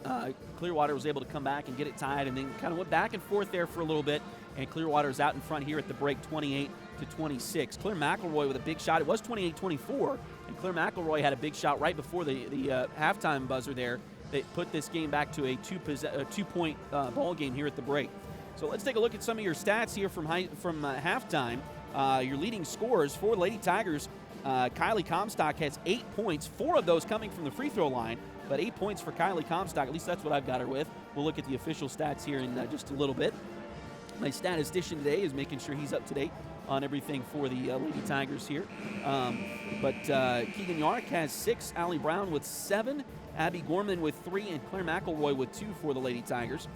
Clearwater was able to come back and get it tied, and then kind of went back and forth there for a little bit, and Clearwater is out in front here at the break 28-26. Claire McElroy with a big shot. It was 28-24, and Claire McElroy had a big shot right before the halftime buzzer there that put this game back to a two-point ball game here at the break. So let's take a look at some of your stats here from halftime. Your leading scorers for Lady Tigers, Kylie Comstock has 8 points, 4 of those coming from the free throw line, but 8 points for Kylie Comstock. At least that's what I've got her with. We'll look at the official stats here in just a little bit. My statistician today is making sure he's up to date on everything for the Lady Tigers here. But Keegan Yark has 6, Allie Brown with 7, Abby Gorman with 3, and Claire McElroy with 2 for the Lady Tigers.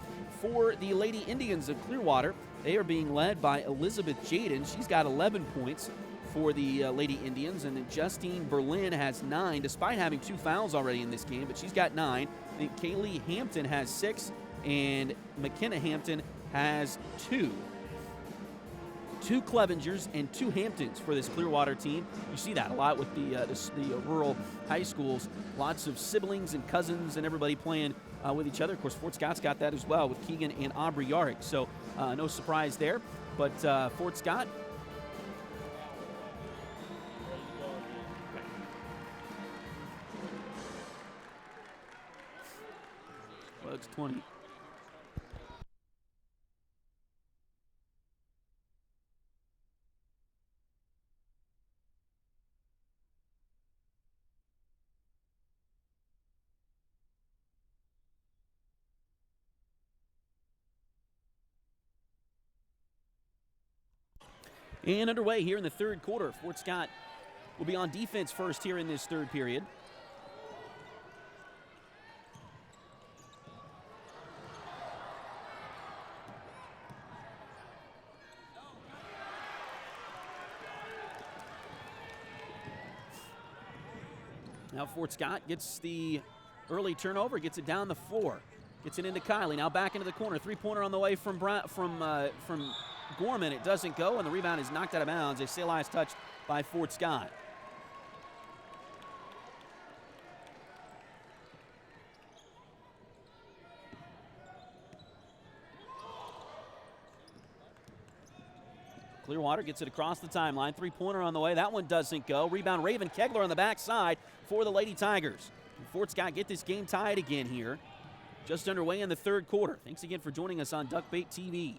For the Lady Indians of Clearwater, they are being led by Elizabeth Jaden. She's got 11 points for the Lady Indians, and then Justine Berlin has 9, despite having 2 fouls already in this game, but she's got 9. And Kaylee Hampton has 6, and McKenna Hampton has 2. 2 Clevingers and 2 Hamptons for this Clearwater team. You see that a lot with the rural high schools. Lots of siblings and cousins and everybody playing with each other. Of course, Fort Scott's got that as well with Keegan and Aubrey Yarrick. So no surprise there. But Fort Scott, Bugs 20. And underway here in the third quarter. Fort Scott will be on defense first here in this third period. Now Fort Scott gets the early turnover, gets it down the floor, gets it into Kylie. Now back into the corner, 3-pointer on the way from Gorman. It doesn't go, and the rebound is knocked out of bounds. A Saley's touched by Fort Scott. Clearwater gets it across the timeline. 3-pointer on the way. That one doesn't go. Rebound, Raven Kegler on the backside for the Lady Tigers. And Fort Scott get this game tied again here. Just underway in the third quarter. Thanks again for joining us on Duckbait TV.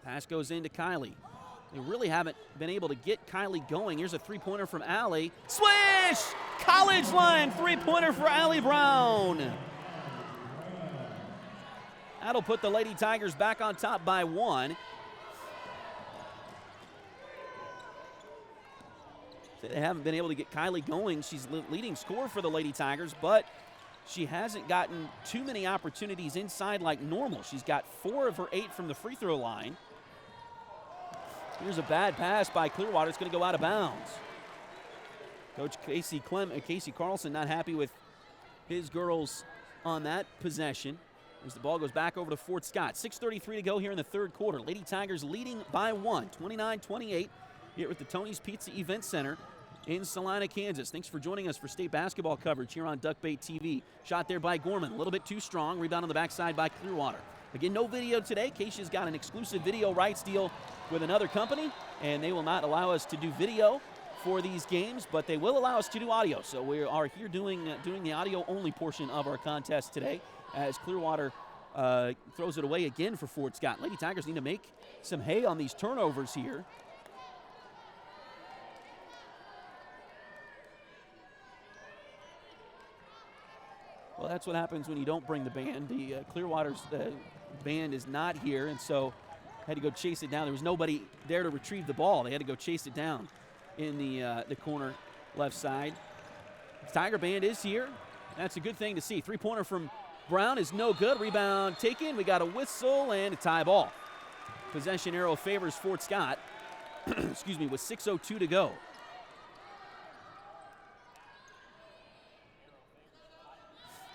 Pass goes into Kylie. They really haven't been able to get Kylie going. Here's a 3-pointer from Allie. Swish! College line 3-pointer for Allie Brown. That'll put the Lady Tigers back on top by 1. They haven't been able to get Kylie going. She's leading scorer for the Lady Tigers, but she hasn't gotten too many opportunities inside like normal. She's got 4 of her 8 from the free throw line. Here's a bad pass by Clearwater. It's going to go out of bounds. Coach Casey Carlson not happy with his girls on that possession as the ball goes back over to Fort Scott. 6:33 to go here in the third quarter. Lady Tigers leading by 1, 29-28 here at the Tony's Pizza Event Center in Salina, Kansas. Thanks for joining us for state basketball coverage here on Duckbait TV. Shot there by Gorman, a little bit too strong. Rebound on the backside by Clearwater. Again, no video today. Keisha's got an exclusive video rights deal with another company, and they will not allow us to do video for these games, but they will allow us to do audio. So we are here doing the audio-only portion of our contest today as Clearwater throws it away again for Fort Scott. Lady Tigers need to make some hay on these turnovers here. Well, that's what happens when you don't bring the band. The Clearwater's band is not here, and so had to go chase it down. There was nobody there to retrieve the ball. They had to go chase it down in the corner left side. The Tiger band is here. That's a good thing to see. 3-pointer from Brown is no good. Rebound taken. We got a whistle and a tie ball. Possession arrow favors Fort Scott. Excuse me, with 6:02 to go.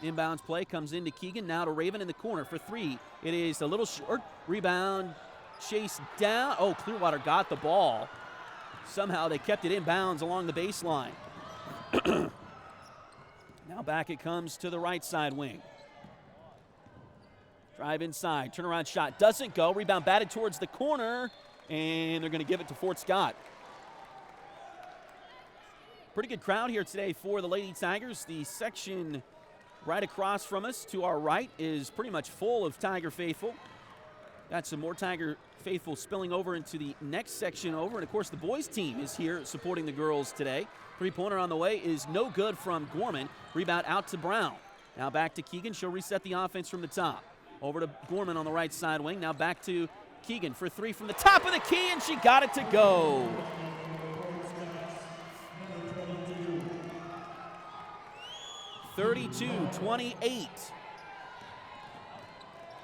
Inbounds play comes into Keegan, now to Raven in the corner for 3. It is a little short. Rebound chased down. Oh, Clearwater got the ball. Somehow they kept it inbounds along the baseline. Now back it comes to the right side wing. Drive inside, turnaround shot doesn't go. Rebound batted towards the corner, and they're going to give it to Fort Scott. Pretty good crowd here today for the Lady Tigers. The section right across from us to our right is pretty much full of Tiger faithful. Got some more Tiger faithful spilling over into the next section over. And, of course, the boys' team is here supporting the girls today. 3-pointer on the way is no good from Gorman. Rebound out to Brown. Now back to Keegan. She'll reset the offense from the top. Over to Gorman on the right side wing. Now back to Keegan for 3 from the top of the key, and she got it to go. (32-28).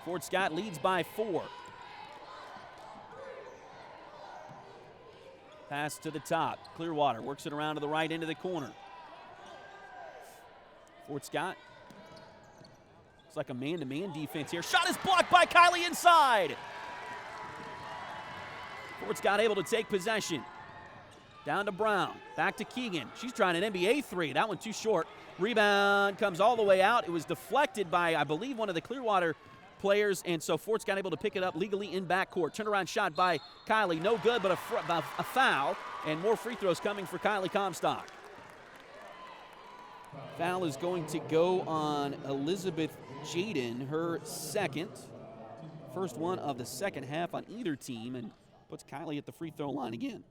Fort Scott leads by 4. Pass to the top. Clearwater works it around to the right into the corner. Fort Scott. It's like a man-to-man defense here. Shot is blocked by Kylie inside. Fort Scott able to take possession. Down to Brown. Back to Keegan. She's trying an NBA three. That one too short. Rebound comes all the way out. It was deflected by, I believe, one of the Clearwater players, and so Fort Scott able to pick it up legally in backcourt. Turnaround shot by Kylie. No good, but a foul, and more free throws coming for Kylie Comstock. Foul is going to go on Elizabeth Jaden, her second. First one of the second half on either team, and puts Kylie at the free throw line again.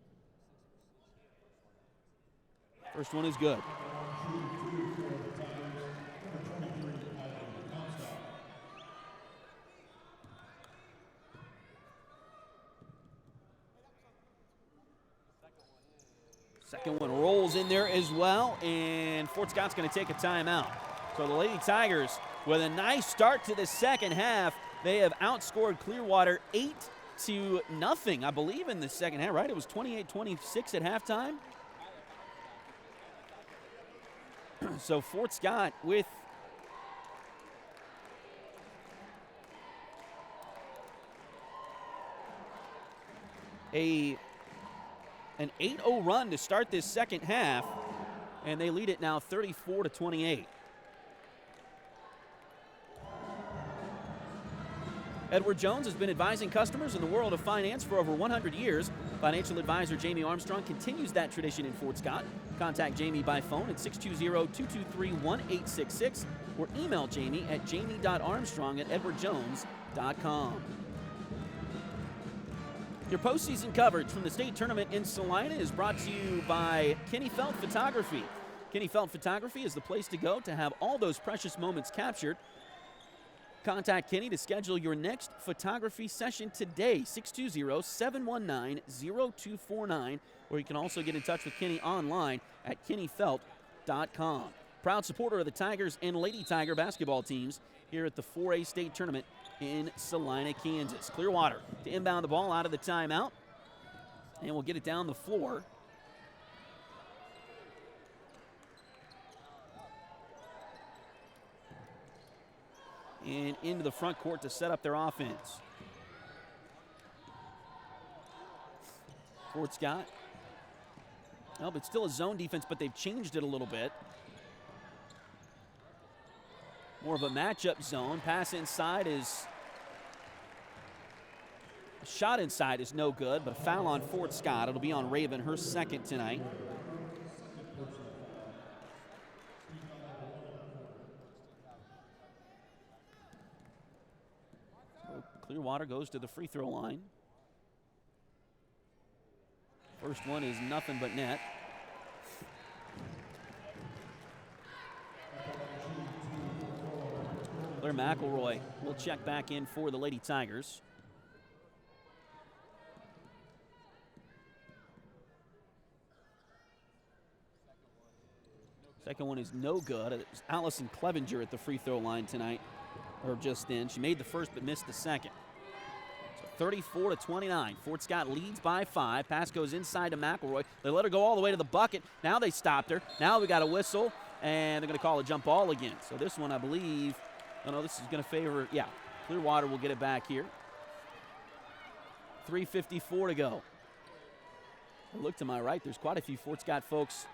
First one is good. Second one rolls in there as well, and Fort Scott's going to take a timeout. So the Lady Tigers, with a nice start to the second half, they have outscored Clearwater 8-0, I believe, in the second half, right? It was 28-26 at halftime. So Fort Scott with an 8-0 run to start this second half, and they lead it now 34-28. Edward Jones has been advising customers in the world of finance for over 100 years. Financial advisor Jamie Armstrong continues that tradition in Fort Scott. Contact Jamie by phone at 620-223-1866 or email Jamie at jamie.armstrong@edwardjones.com. Your postseason coverage from the state tournament in Salina is brought to you by Kenny Felt Photography. Kenny Felt Photography is the place to go to have all those precious moments captured. Contact Kenny to schedule your next photography session today, 620-719-0249, or you can also get in touch with Kenny online at kennyfelt.com. Proud supporter of the Tigers and Lady Tiger basketball teams here at the 4A state tournament in Salina, Kansas. Clearwater to inbound the ball out of the timeout, and we'll get it down the floor. And into the front court to set up their offense. Fort Scott. Well, it's still a zone defense, but they've changed it a little bit. More of a matchup zone. Pass inside is... A shot inside is no good, but a foul on Fort Scott. It'll be on Raven, her second tonight. Clearwater goes to the free throw line. First one is nothing but net. Claire McElroy will check back in for the Lady Tigers. Second one is no good. It's Allison Clevenger at the free throw line tonight, or just in. She made the first but missed the second. So 34-29. Fort Scott leads by 5. Pass goes inside to McElroy. They let her go all the way to the bucket. Now they stopped her. Now we got a whistle, and they're going to call a jump ball again. So this one, I believe, oh no, this is going to favor, yeah, Clearwater will get it back here. 3:54 to go. Look to my right, there's quite a few Fort Scott folks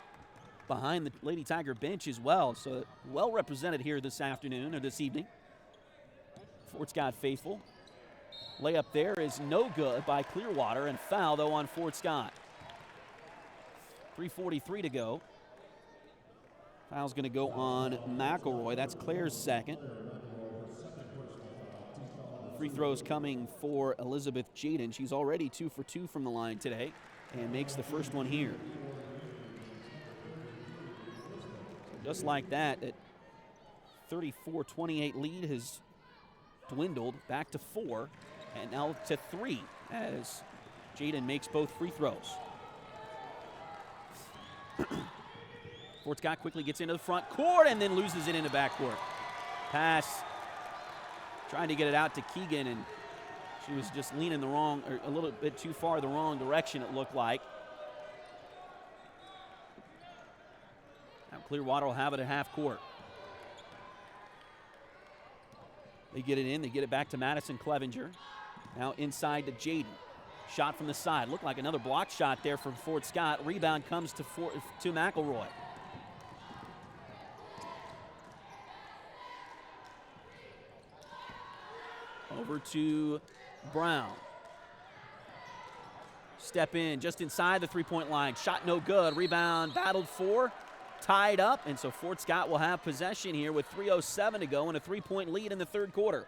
behind the Lady Tiger bench as well. So well represented here this afternoon, or this evening. Fort Scott faithful. Layup there is no good by Clearwater, and foul, though, on Fort Scott. 3:43 to go. Foul's going to go on McElroy. That's Claire's second. Free throws coming for Elizabeth Jaden. She's already 2 for 2 from the line today and makes the first one here. Just like that, that 34-28 lead has dwindled back to 4 and now to 3 as Jaden makes both free throws. Fort Scott quickly gets into the front court and then loses it into backcourt. Pass, trying to get it out to Keegan, and she was just leaning the wrong, or a little bit too far the wrong direction, it looked like. Now Clearwater will have it at half court. They get it in, they get it back to Madison Clevenger. Now inside to Jaden. Shot from the side. Looked like another block shot there from Fort Scott. Rebound comes to McElroy. Over to Brown. Step in just inside the three-point line. Shot no good. Rebound battled for. Tied up. And so Fort Scott will have possession here with 3:07 to go and a three-point lead in the third quarter.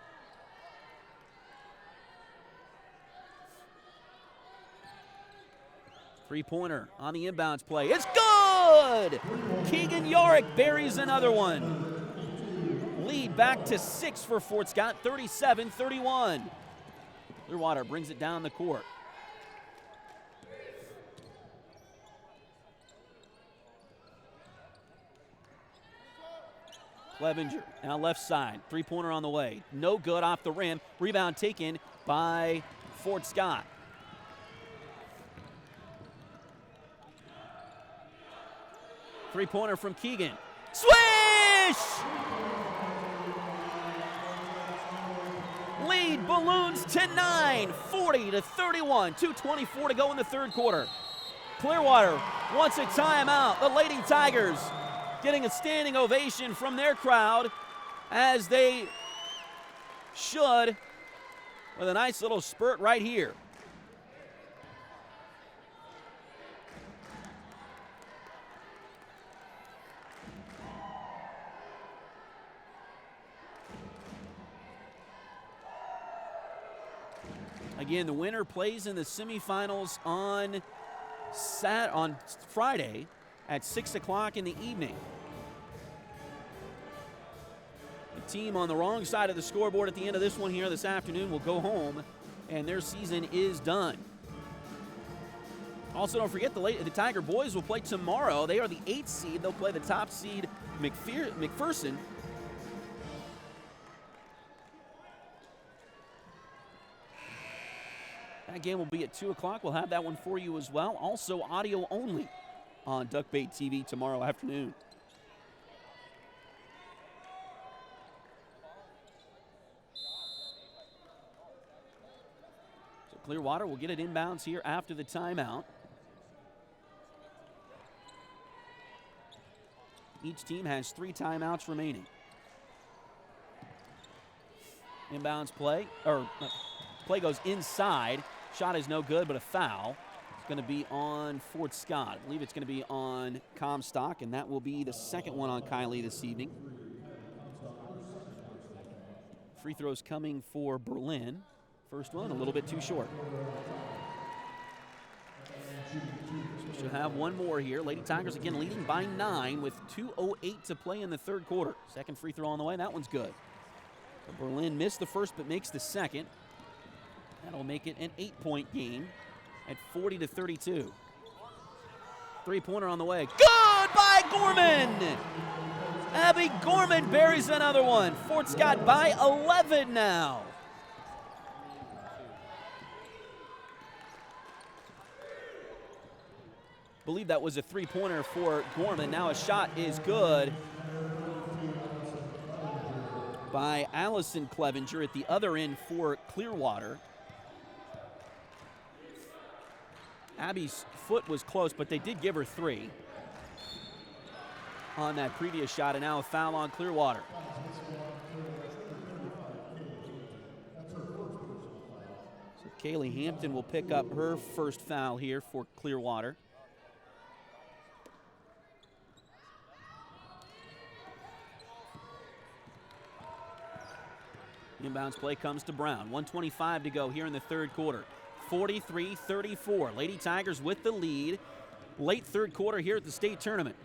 Three-pointer on the inbounds play. It's good! Keegan Yorick buries another one. Lead back to 6 for Fort Scott, 37-31. Clearwater brings it down the court. Clevenger now left side. Three-pointer on the way. No good off the rim. Rebound taken by Fort Scott. Three-pointer from Keegan. Swish! Lead balloons to 9, 40-31. 2:24 to go in the third quarter. Clearwater wants a timeout. The Lady Tigers getting a standing ovation from their crowd, as they should, with a nice little spurt right here. Again, the winner plays in the semifinals on Friday at 6 o'clock in the evening. The team on the wrong side of the scoreboard at the end of this one here this afternoon will go home, and their season is done. Also, don't forget the Tiger boys will play tomorrow. They are the 8th seed. They'll play the top seed McPherson. That game will be at 2 o'clock. We'll have that one for you as well. Also, audio only on Duckbait TV tomorrow afternoon. So Clearwater will get it inbounds here after the timeout. Each team has 3 timeouts remaining. Inbounds play, play goes inside. Shot is no good, but a foul. It's going to be on Fort Scott. I believe it's going to be on Comstock, and that will be the second one on Kylie this evening. Free throws coming for Berlin. First one a little bit too short. So she'll have one more here. Lady Tigers again leading by 9 with 2:08 to play in the third quarter. Second free throw on the way. That one's good. So Berlin missed the first but makes the second. That'll make it an 8-point game at 40-32. Three-pointer on the way. Good by Gorman! Abby Gorman buries another one. Fort Scott by 11 now. Believe that was a three-pointer for Gorman. Now a shot is good by Allison Clevenger at the other end for Clearwater. Abby's foot was close, but they did give her 3 on that previous shot, and now a foul on Clearwater. So Kaylee Hampton will pick up her first foul here for Clearwater. Inbounds play comes to Brown. 1:25 to go here in the third quarter. 43-34. Lady Tigers with the lead. Late third quarter here at the state tournament.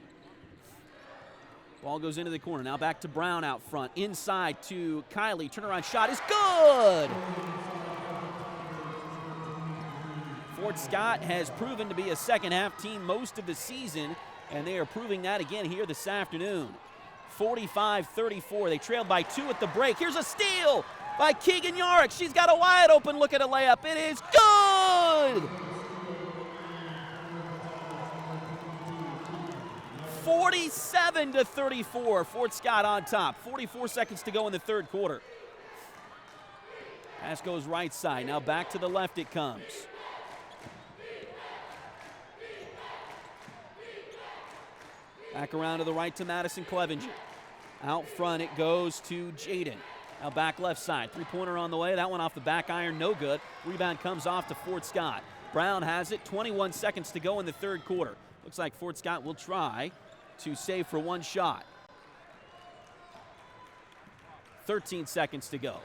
Ball goes into the corner. Now back to Brown out front. Inside to Kylie. Turnaround shot is good! Fort Scott has proven to be a second-half team most of the season, and they are proving that again here this afternoon. 45-34. They trailed by 2 at the break. Here's a steal by Keegan Yorick. She's got a wide open look at a layup. It is good! 47-34. Fort Scott on top. 44 seconds to go in the third quarter. Pass goes right side. Now back to the left it comes. Back around to the right to Madison Clevenger. Out front it goes to Jaden. Now back left side. Three-pointer on the way. That one off the back iron, no good. Rebound comes off to Fort Scott. Brown has it. 21 seconds to go in the third quarter. Looks like Fort Scott will try to save for one shot. 13 seconds to go.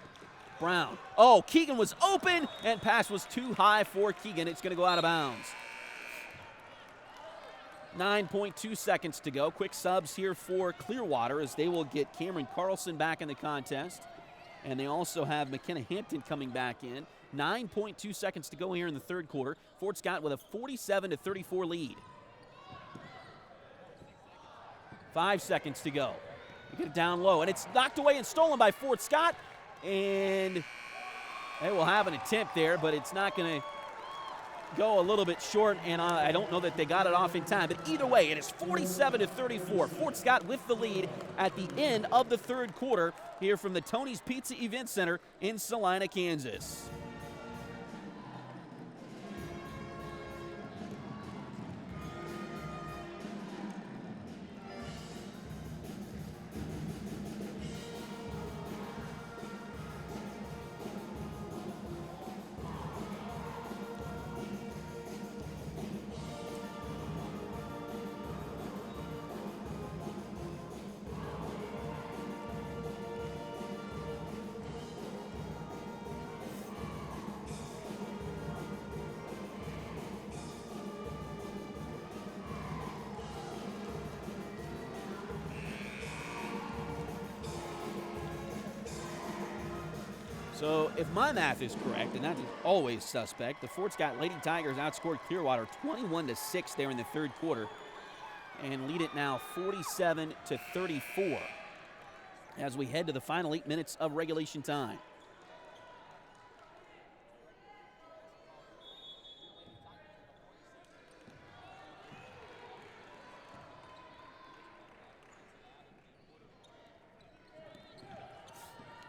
Brown. Oh, Keegan was open, and pass was too high for Keegan. It's going to go out of bounds. 9.2 seconds to go. Quick subs here for Clearwater as they will get Cameron Carlson back in the contest. And they also have McKenna Hampton coming back in. 9.2 seconds to go here in the third quarter. Fort Scott with a 47-34 lead. 5 seconds to go. We get it down low, and it's knocked away and stolen by Fort Scott. And they will have an attempt there, but it's not going to go a little bit short, and I don't know that they got it off in time. But either way, it is 47-34. Fort Scott with the lead at the end of the third quarter here from the Tony's Pizza Event Center in Salina, Kansas. So if my math is correct, and that is always suspect, the Fort Scott Lady Tigers outscored Clearwater 21-6 there in the third quarter and lead it now 47-34 as we head to the final 8 minutes of regulation time.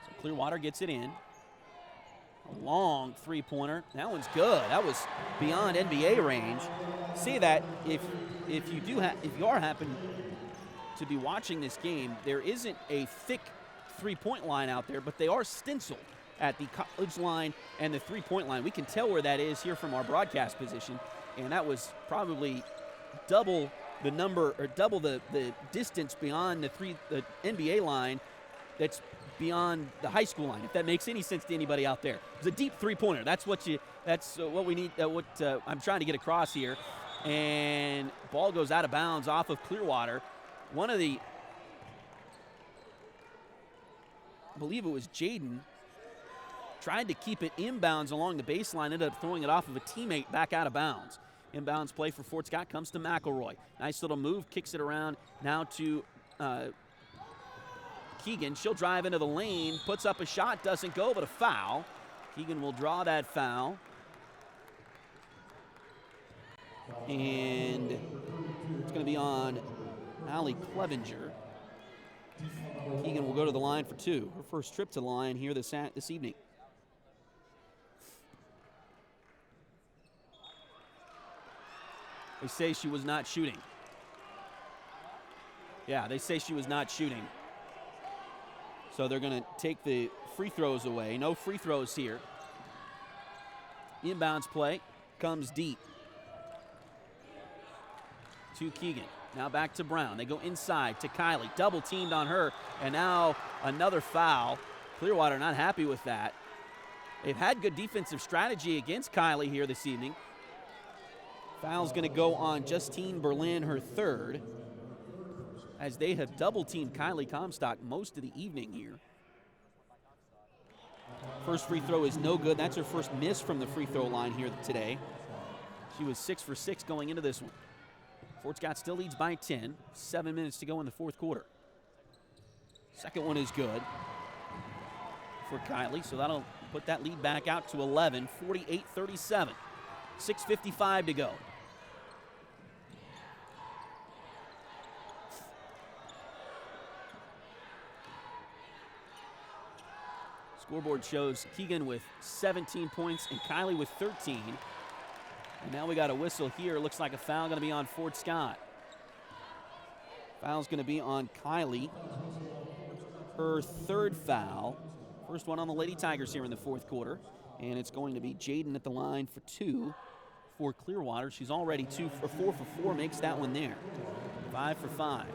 So Clearwater gets it in. A long three-pointer. That one's good. That was beyond NBA range. See that if you are happen to be watching this game, there isn't a thick three-point line out there, but they are stenciled at the college line and the three-point line. We can tell where that is here from our broadcast position, and that was probably double the number or double the distance beyond the NBA line that's beyond the high school line, if that makes any sense to anybody out there. It's a deep three-pointer. That's what we need, I'm trying to get across here. And ball goes out of bounds off of Clearwater. I believe it was Jaden, tried to keep it inbounds along the baseline, ended up throwing it off of a teammate back out of bounds. Inbounds play for Fort Scott comes to McElroy. Nice little move, kicks it around now to Keegan. She'll drive into the lane, puts up a shot, doesn't go, but a foul. Keegan will draw that foul. And it's going to be on Allie Clevenger. Keegan will go to the line for two. Her first trip to the line here this evening. They say she was not shooting. Yeah, they say she was not shooting. So they're going to take the free throws away. No free throws here. Inbounds play comes deep to Keegan. Now back to Brown. They go inside to Kylie. Double teamed on her. And now another foul. Clearwater not happy with that. They've had good defensive strategy against Kylie here this evening. Foul's going to go on Justine Berlin, her third, as they have double-teamed Kylie Comstock most of the evening here. First free throw is no good. That's her first miss from the free throw line here today. She was 6 for 6 going into this one. Fort Scott still leads by 10. 7 minutes to go in the fourth quarter. Second one is good for Kylie, so that'll put that lead back out to 11, 48-37. 6:55 to go. Scoreboard shows Keegan with 17 points and Kylie with 13. And now we got a whistle here. Looks like a foul going to be on Fort Scott. Foul's going to be on Kylie. Her third foul. First one on the Lady Tigers here in the fourth quarter. And it's going to be Jaden at the line for 2 for Clearwater. She's already 4 for 4, makes that one there. 5 for 5.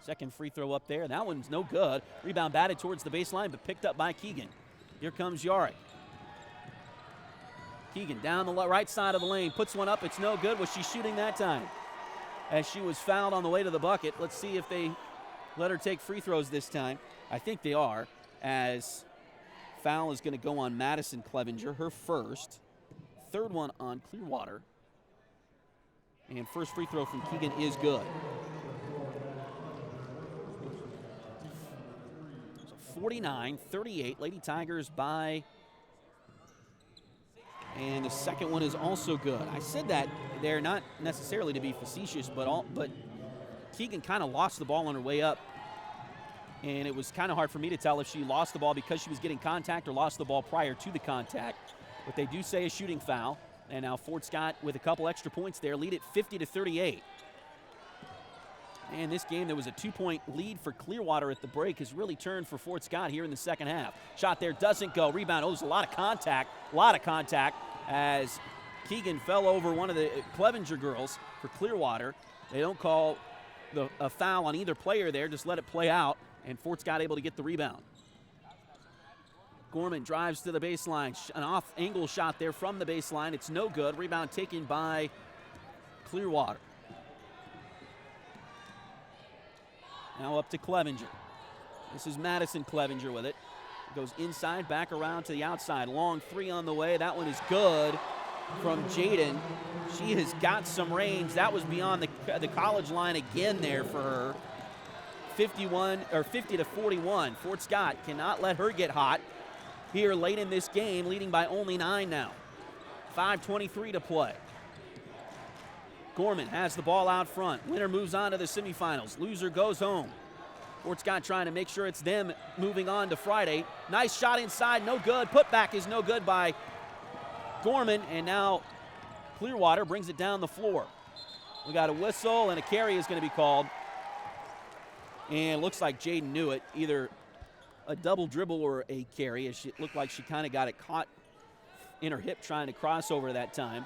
Second free throw up there. That one's no good. Rebound batted towards the baseline, but picked up by Keegan. Here comes Yarick. Keegan down the right side of the lane, puts one up. It's no good. Was she shooting that time? As she was fouled on the way to the bucket. Let's see if they let her take free throws this time. I think they are, as foul is going to go on Madison Clevenger, her first. Third one on Clearwater. And first free throw from Keegan is good. 49-38, Lady Tigers by, and the second one is also good. I said that they're not necessarily to be facetious, but Keegan kind of lost the ball on her way up, and it was kind of hard for me to tell if she lost the ball because she was getting contact or lost the ball prior to the contact. But they do say a shooting foul, and now Fort Scott with a couple extra points there, lead it 50-38. And this game, there was a 2-point lead for Clearwater at the break, has really turned for Fort Scott here in the second half. Shot there doesn't go. Rebound. Oh, there's a lot of contact as Keegan fell over one of the Clevenger girls for Clearwater. They don't call a foul on either player there, just let it play out, and Fort Scott able to get the rebound. Gorman drives to the baseline. An off-angle shot there from the baseline. It's no good. Rebound taken by Clearwater. Now up to Clevenger. This is Madison Clevenger with it. Goes inside, back around to the outside. Long three on the way. That one is good from Jaden. She has got some range. That was beyond the college line again there for her. 50-41. Fort Scott cannot let her get hot here late in this game, leading by only 9 now. 5:23 to play. Gorman has the ball out front. Winner moves on to the semifinals. Loser goes home. Fort Scott trying to make sure it's them moving on to Friday. Nice shot inside, no good. Putback is no good by Gorman, and now Clearwater brings it down the floor. We got a whistle, and a carry is going to be called. And it looks like Jaden knew it, either a double dribble or a carry, as it looked like she kind of got it caught in her hip trying to cross over that time.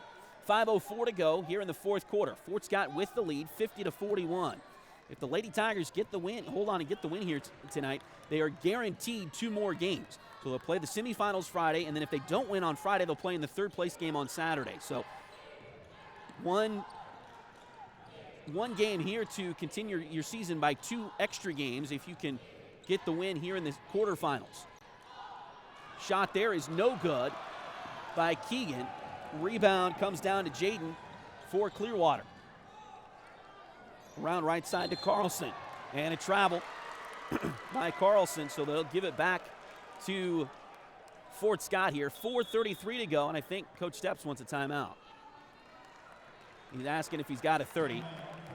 5:04 to go here in the fourth quarter. Fort Scott with the lead, 50-41. If the Lady Tigers get the win, hold on and get the win here tonight, they are guaranteed 2 more games. So they'll play the semifinals Friday, and then if they don't win on Friday, they'll play in the third place game on Saturday. So one game here to continue your season by 2 extra games if you can get the win here in the quarterfinals. Shot there is no good by Keegan. Rebound comes down to Jaden for Clearwater. Around right side to Carlson. And a travel by Carlson, so they'll give it back to Fort Scott here. 4:33 to go, and I think Coach Steps wants a timeout. He's asking if he's got a 30.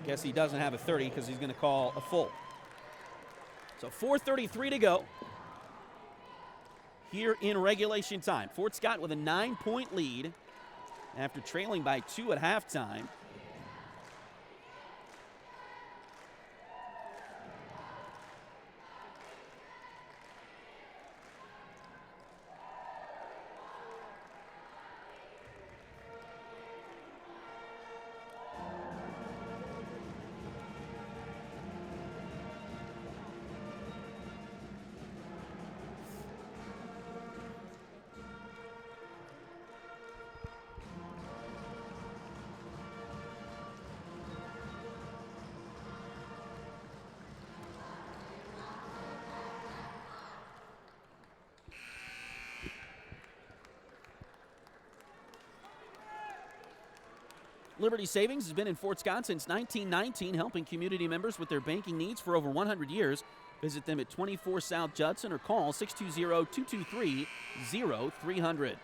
Guess he doesn't have a 30 because he's going to call a full. So 4:33 to go here in regulation time. Fort Scott with a 9-point lead after trailing by 2 at halftime. Liberty Savings has been in Fort Scott since 1919, helping community members with their banking needs for over 100 years. Visit them at 24 South Judson or call 620-223-0300.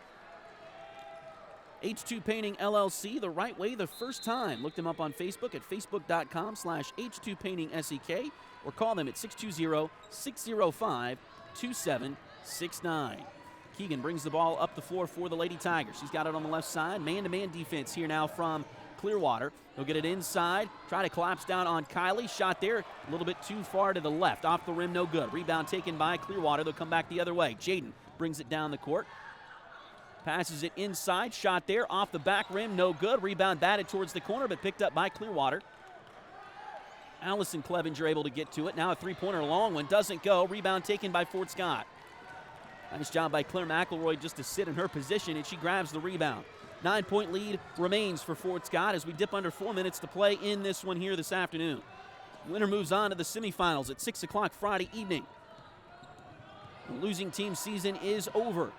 H2 Painting LLC, the right way the first time. Look them up on Facebook at facebook.com/H2PaintingSEK or call them at 620-605-2769. Keegan brings the ball up the floor for the Lady Tigers. She's got it on the left side. Man-to-man defense here now from Clearwater. They'll get it inside, try to collapse down on Kylie. Shot there, a little bit too far to the left. Off the rim, no good. Rebound taken by Clearwater. They'll come back the other way. Jaden brings it down the court. Passes it inside, shot there, off the back rim, no good. Rebound batted towards the corner, but picked up by Clearwater. Allison Clevenger able to get to it. Now a three-pointer, long one, doesn't go. Rebound taken by Fort Scott. Nice job by Claire McElroy just to sit in her position, and she grabs the rebound. 9-point lead remains for Fort Scott as we dip under 4 minutes to play in this one here this afternoon. Winner moves on to the semifinals at 6 o'clock Friday evening. The losing team season is over.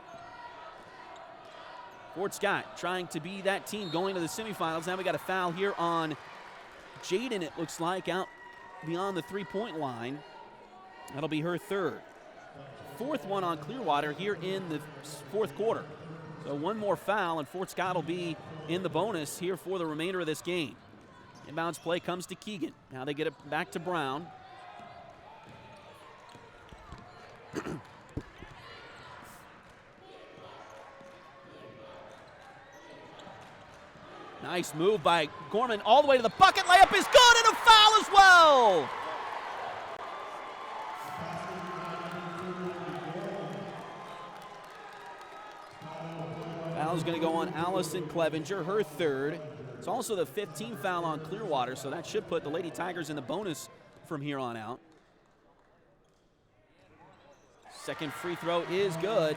Fort Scott trying to be that team going to the semifinals. Now we got a foul here on Jaden, it looks like, out beyond the three-point line. That'll be her third. Fourth one on Clearwater here in the fourth quarter. So one more foul, and Fort Scott will be in the bonus here for the remainder of this game. Inbounds play comes to Keegan. Now they get it back to Brown. Nice move by Gorman all the way to the bucket. Layup is good, and a foul as well. Foul is going to go on Allison Clevenger, her third. It's also the 15th foul on Clearwater, so that should put the Lady Tigers in the bonus from here on out. Second free throw is good.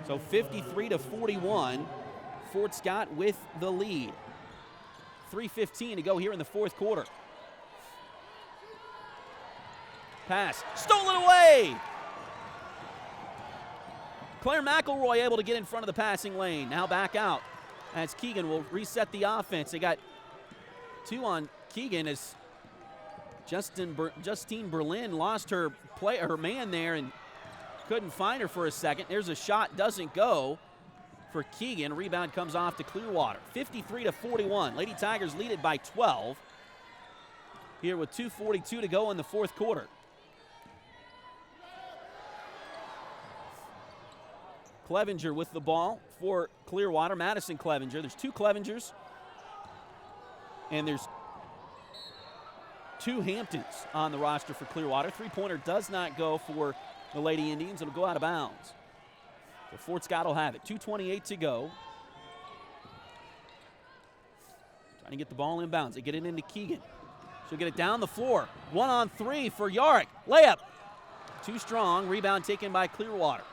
So 53-41. Fort Scott with the lead. 3:15 to go here in the fourth quarter. Pass, stolen away! Claire McElroy able to get in front of the passing lane. Now back out as Keegan will reset the offense. They got two on Keegan as Justine Berlin lost her man there and couldn't find her for a second. There's a shot, doesn't go for Keegan. Rebound comes off to Clearwater. 53-41. Lady Tigers lead it by 12 here with 2:42 to go in the fourth quarter. Clevenger with the ball for Clearwater. Madison Clevenger. There's two Clevengers, and there's two Hamptons on the roster for Clearwater. Three-pointer does not go for the Lady Indians. It'll go out of bounds. So Fort Scott will have it. 2:28 to go. Trying to get the ball inbounds. They get it into Keegan. She'll get it down the floor. 1-on-3 for Yarick. Layup. Too strong. Rebound taken by Clearwater.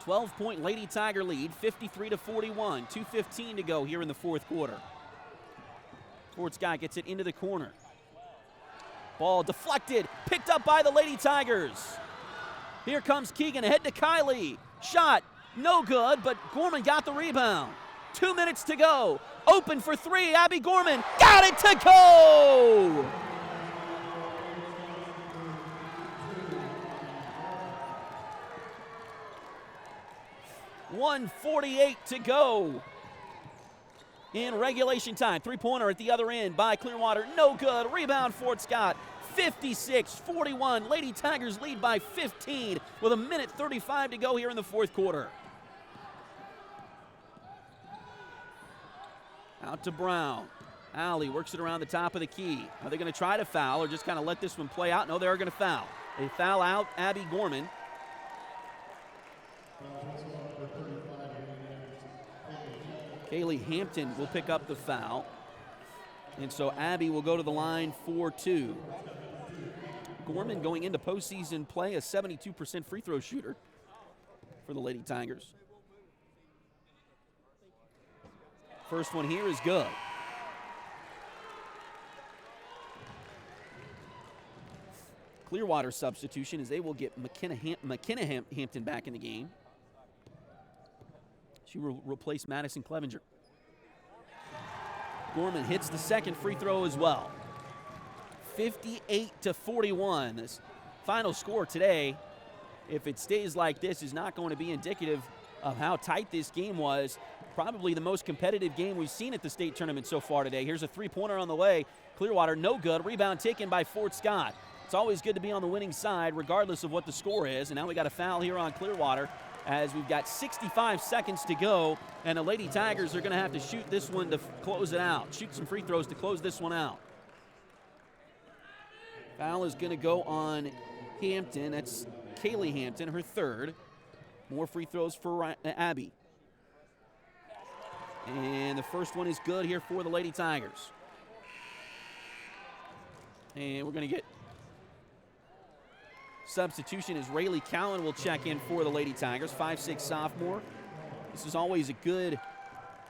12-point Lady Tiger lead, 53-41. 2:15 to go here in the fourth quarter. Fort Scott gets it into the corner. Ball deflected, picked up by the Lady Tigers. Here comes Keegan, ahead to Kylie. Shot, no good, but Gorman got the rebound. 2 minutes to go. Open for three, Abby Gorman got it to go! .148 to go in regulation time. Three-pointer at the other end by Clearwater. No good. Rebound Fort Scott. 56-41. Lady Tigers lead by 15 with 1:35 to go here in the fourth quarter. Out to Brown. Alley works it around the top of the key. Are they going to try to foul or just kind of let this one play out? No, they're going to foul. They foul out Abby Gorman. Kaylee Hampton will pick up the foul. And so Abby will go to the line for two. Gorman going into postseason play, a 72% free throw shooter for the Lady Tigers. First one here is good. Clearwater substitution as they will get McKenna Hampton back in the game. She will replace Madison Clevenger. Gorman hits the second free throw as well. 58-41. This final score today, if it stays like this, is not going to be indicative of how tight this game was. Probably the most competitive game we've seen at the state tournament so far today. Here's a three-pointer on the way. Clearwater, no good. Rebound taken by Fort Scott. It's always good to be on the winning side, regardless of what the score is. And now we got a foul here on Clearwater as we've got 65 seconds to go, and the Lady Tigers are going to have to shoot this one to close it out. Shoot some free throws to close this one out. Foul is going to go on Hampton. That's Kaylee Hampton, her third. More free throws for Abby. And the first one is good here for the Lady Tigers. And we're going to get substitution as Rayleigh Cowan will check in for the Lady Tigers, 5'6" sophomore. This is always a good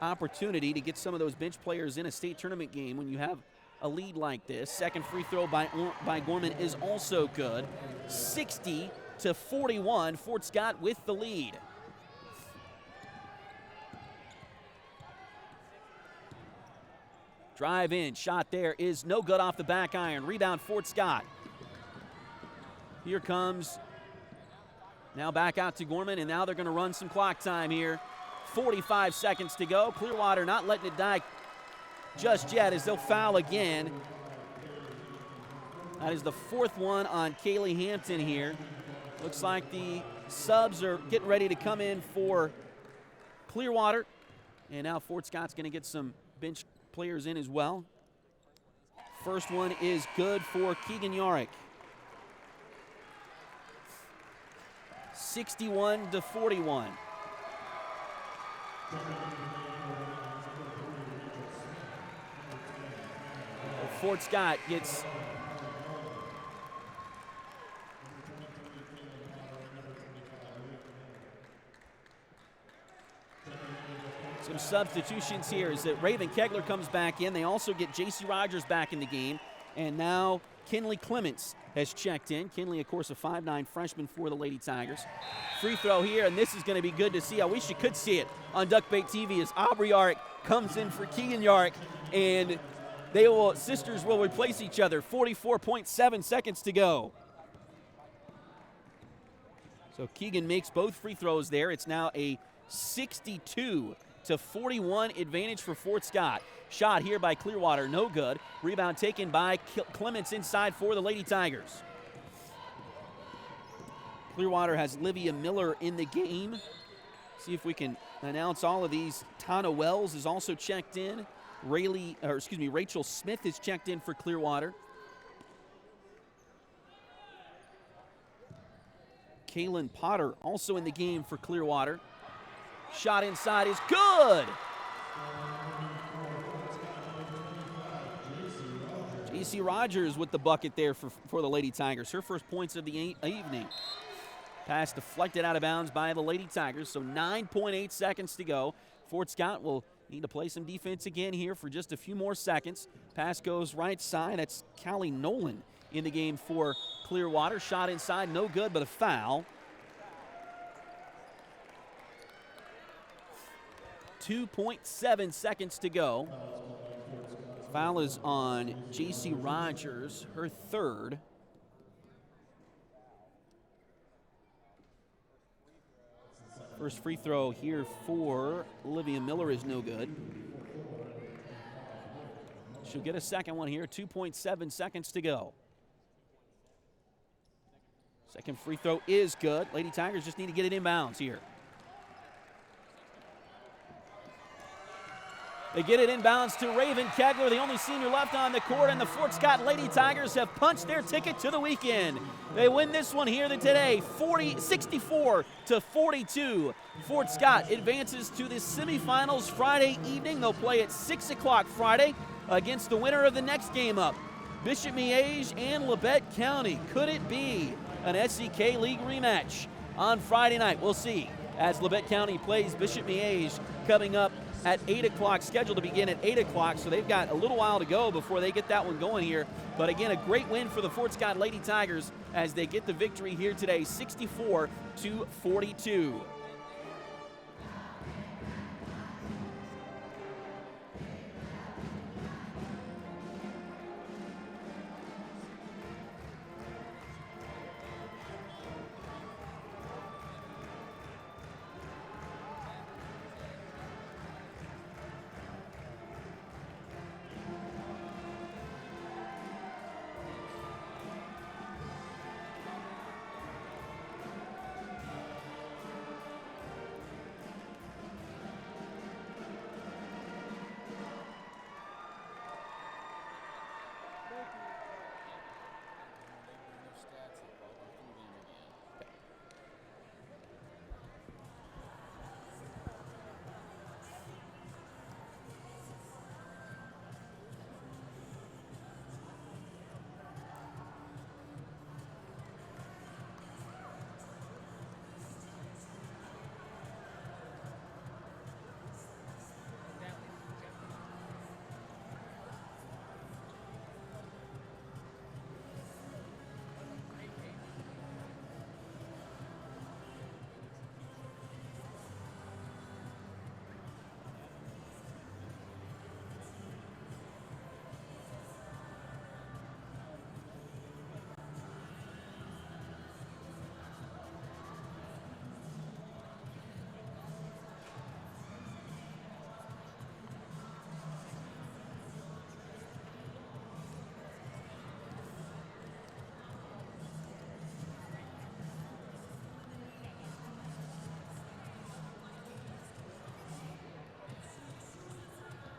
opportunity to get some of those bench players in a state tournament game when you have a lead like this. Second free throw by Gorman is also good. 60-41, Fort Scott with the lead. Drive in, shot there is no good off the back iron. Rebound Fort Scott. Here comes, now back out to Gorman, and now they're going to run some clock time here. 45 seconds to go. Clearwater not letting it die just yet as they'll foul again. That is the fourth one on Kaylee Hampton here. Looks like the subs are getting ready to come in for Clearwater. And now Fort Scott's going to get some bench players in as well. First one is good for Keegan Yarick. 61-41. Fort Scott gets some substitutions here as that Raven Kegler comes back in. They also get J.C. Rogers back in the game. And now Kinley Clements has checked in. Kinley, of course, a 5'9" freshman for the Lady Tigers. Free throw here, and this is going to be good to see. I wish you could see it on Duckbait TV as Aubrey Yarick comes in for Keegan Yarick, and sisters will replace each other. 44.7 seconds to go. So Keegan makes both free throws there. It's now a 62-41 advantage for Fort Scott. Shot here by Clearwater, no good. Rebound taken by Clements inside for the Lady Tigers. Clearwater has Livia Miller in the game. See if we can announce all of these. Tana Wells is also checked in. Rachel Smith is checked in for Clearwater. Kaylin Potter also in the game for Clearwater. Shot inside is good. J.C. Rogers with the bucket there for the Lady Tigers. Her first points of the evening. Pass deflected out of bounds by the Lady Tigers, so 9.8 seconds to go. Fort Scott will need to play some defense again here for just a few more seconds. Pass goes right side. That's Callie Nolan in the game for Clearwater. Shot inside, no good, but a foul. 2.7 seconds to go. Foul is on J.C. Rogers, her third. First free throw here for Olivia Miller is no good. She'll get a second one here, 2.7 seconds to go. Second free throw is good. Lady Tigers just need to get it inbounds here. They get it inbounds to Raven Kegler, the only senior left on the court, and the Fort Scott Lady Tigers have punched their ticket to the weekend. They win this one here today, 64-42. Fort Scott advances to the semifinals Friday evening. They'll play at 6 o'clock Friday against the winner of the next game up, Bishop Miege and Labette County. Could it be an SEK League rematch on Friday night? We'll see as Labette County plays Bishop Miege coming up at 8 o'clock, scheduled to begin at 8 o'clock, so they've got a little while to go before they get that one going here. But again, a great win for the Fort Scott Lady Tigers as they get the victory here today, 64-42.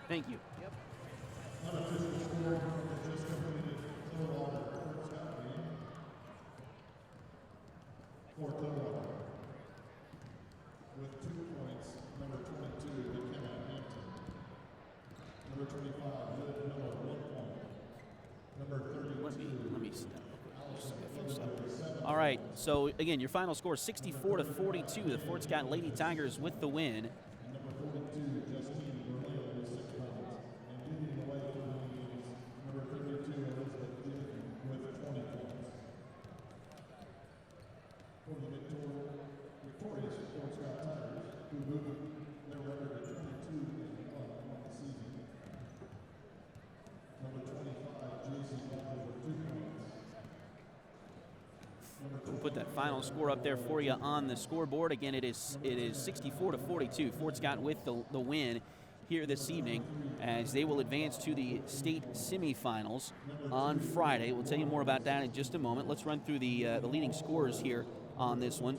Thank you. Unofficial score that just completed Clearwater Fort Scott game for Clearwater. With 2 points, number 22, McKenna Hampton. Number 25, Liv Miller, 1 point. Number 32, Let me stop. All right, so again, your final score 64-42. The Fort Scott Lady Tigers with the win. and number 42, Justine Berlin, with 6 points. And leading the way for the Indians, number 32, Elizabeth Gleason, with 20 points. For the victorious Fort Scott Tigers, who moved their record to 22-1 on the season. Number 25, J.C. Butler, with 2 points. We'll put that final score up there for you on the scoreboard. Again, it is 64-42. Fort Scott with the win here this evening as they will advance to the state semifinals on Friday. We'll tell you more about that in just a moment. Let's run through the leading scorers here on this one.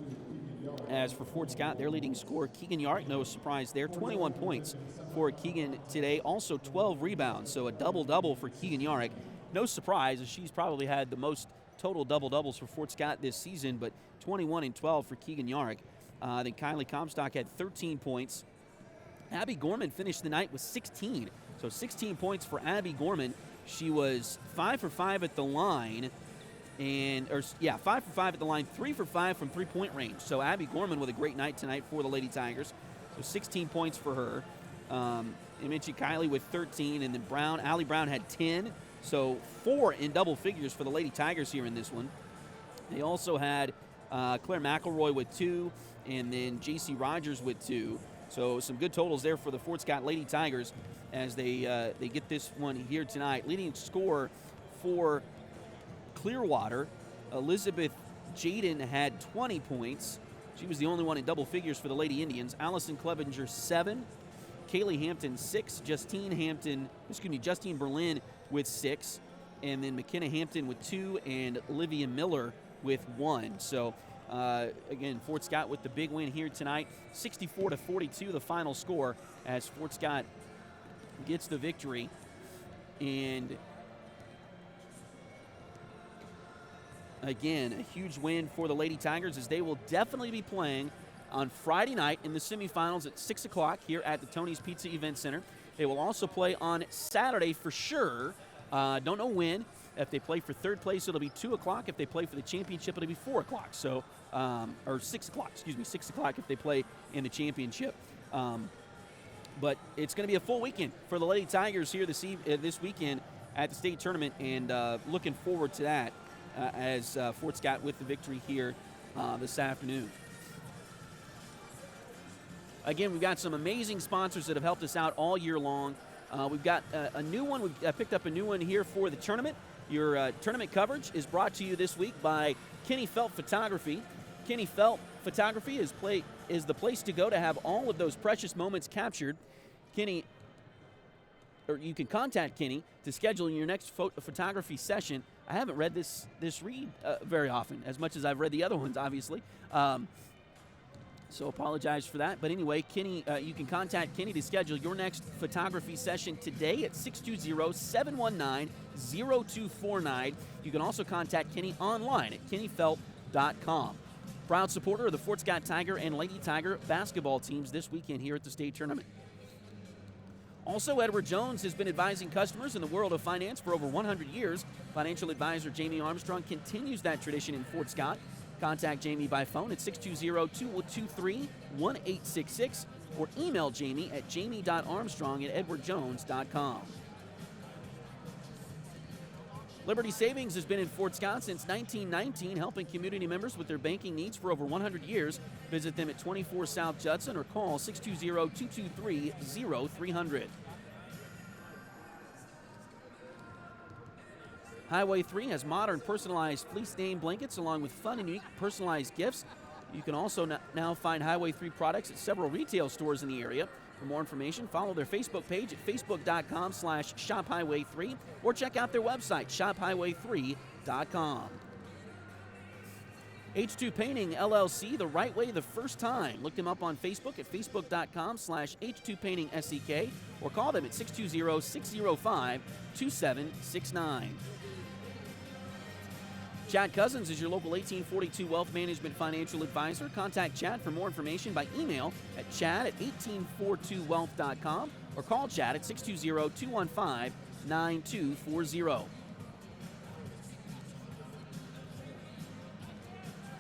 As for Fort Scott, their leading scorer, Keegan Yark, no surprise there, 21 points for Keegan today, also 12 rebounds, so a double-double for Keegan Yark. No surprise, as she's probably had the most total double-doubles for Fort Scott this season, but 21 and 12 for Keegan Yark. Then Kylie Comstock had 13 points. Abby Gorman finished the night with 16, so 16 points for Abby Gorman. She was 5 for 5 at the line, 5 for 5 at the line, 3 for 5 from three-point range. So Abby Gorman with a great night tonight for the Lady Tigers. So 16 points for her. I mentioned Kylie with 13, and then Allie Brown had 10. So 4 in double figures for the Lady Tigers here in this one. They also had Claire McElroy with 2, and then J.C. Rogers with 2. So some good totals there for the Fort Scott Lady Tigers as they get this one here tonight. Leading scorer for Clearwater, Elizabeth Jaden had 20 points. She was the only one in double figures for the Lady Indians. Allison Clevenger, 7. Kaylee Hampton, 6. Justine Berlin with 6. And then McKenna Hampton with 2. And Olivia Miller with 1. So, again, Fort Scott with the big win here tonight. 64-42, the final score as Fort Scott gets the victory. And again, a huge win for the Lady Tigers as they will definitely be playing on Friday night in the semifinals at 6 o'clock here at the Tony's Pizza Event Center. They will also play on Saturday for sure. Don't know when. If they play for third place, it'll be 2 o'clock. If they play for the championship, it'll be 4 o'clock. So, or 6 o'clock, 6 o'clock if they play in the championship. But it's going to be a full weekend for the Lady Tigers here this weekend at the state tournament, and looking forward to that. As Fort Scott with the victory here this afternoon. Again, we've got some amazing sponsors that have helped us out all year long. We've got a new one. We've picked up a new one here for the tournament. Your tournament coverage is brought to you this week by Kenny Felt Photography. Kenny Felt Photography is the place to go to have all of those precious moments captured. You can contact Kenny to schedule your next photography session. I haven't read this read very often, as much as I've read the other ones, obviously. So apologize for that. But anyway, Kenny, you can contact Kenny to schedule your next photography session today at 620-719-0249. You can also contact Kenny online at kennyfelt.com. Proud supporter of the Fort Scott Tiger and Lady Tiger basketball teams this weekend here at the state tournament. Also, Edward Jones has been advising customers in the world of finance for over 100 years. Financial advisor Jamie Armstrong continues that tradition in Fort Scott. Contact Jamie by phone at 620-223-1866 or email Jamie at jamie.armstrong@edwardjones.com. Liberty Savings has been in Fort Scott since 1919, helping community members with their banking needs for over 100 years. Visit them at 24 South Judson or call 620-223-0300. Highway 3 has modern personalized fleece name blankets along with fun and unique personalized gifts. You can also now find Highway 3 products at several retail stores in the area. For more information, follow their Facebook page at facebook.com/shophighway3 or check out their website, shophighway3.com. H2 Painting LLC, the right way the first time. Look them up on Facebook at facebook.com/H2PaintingSEK or call them at 620-605-2769. Chad Cousins is your local 1842 Wealth Management Financial Advisor. Contact Chad for more information by email at chad@1842wealth.com or call Chad at 620-215-9240.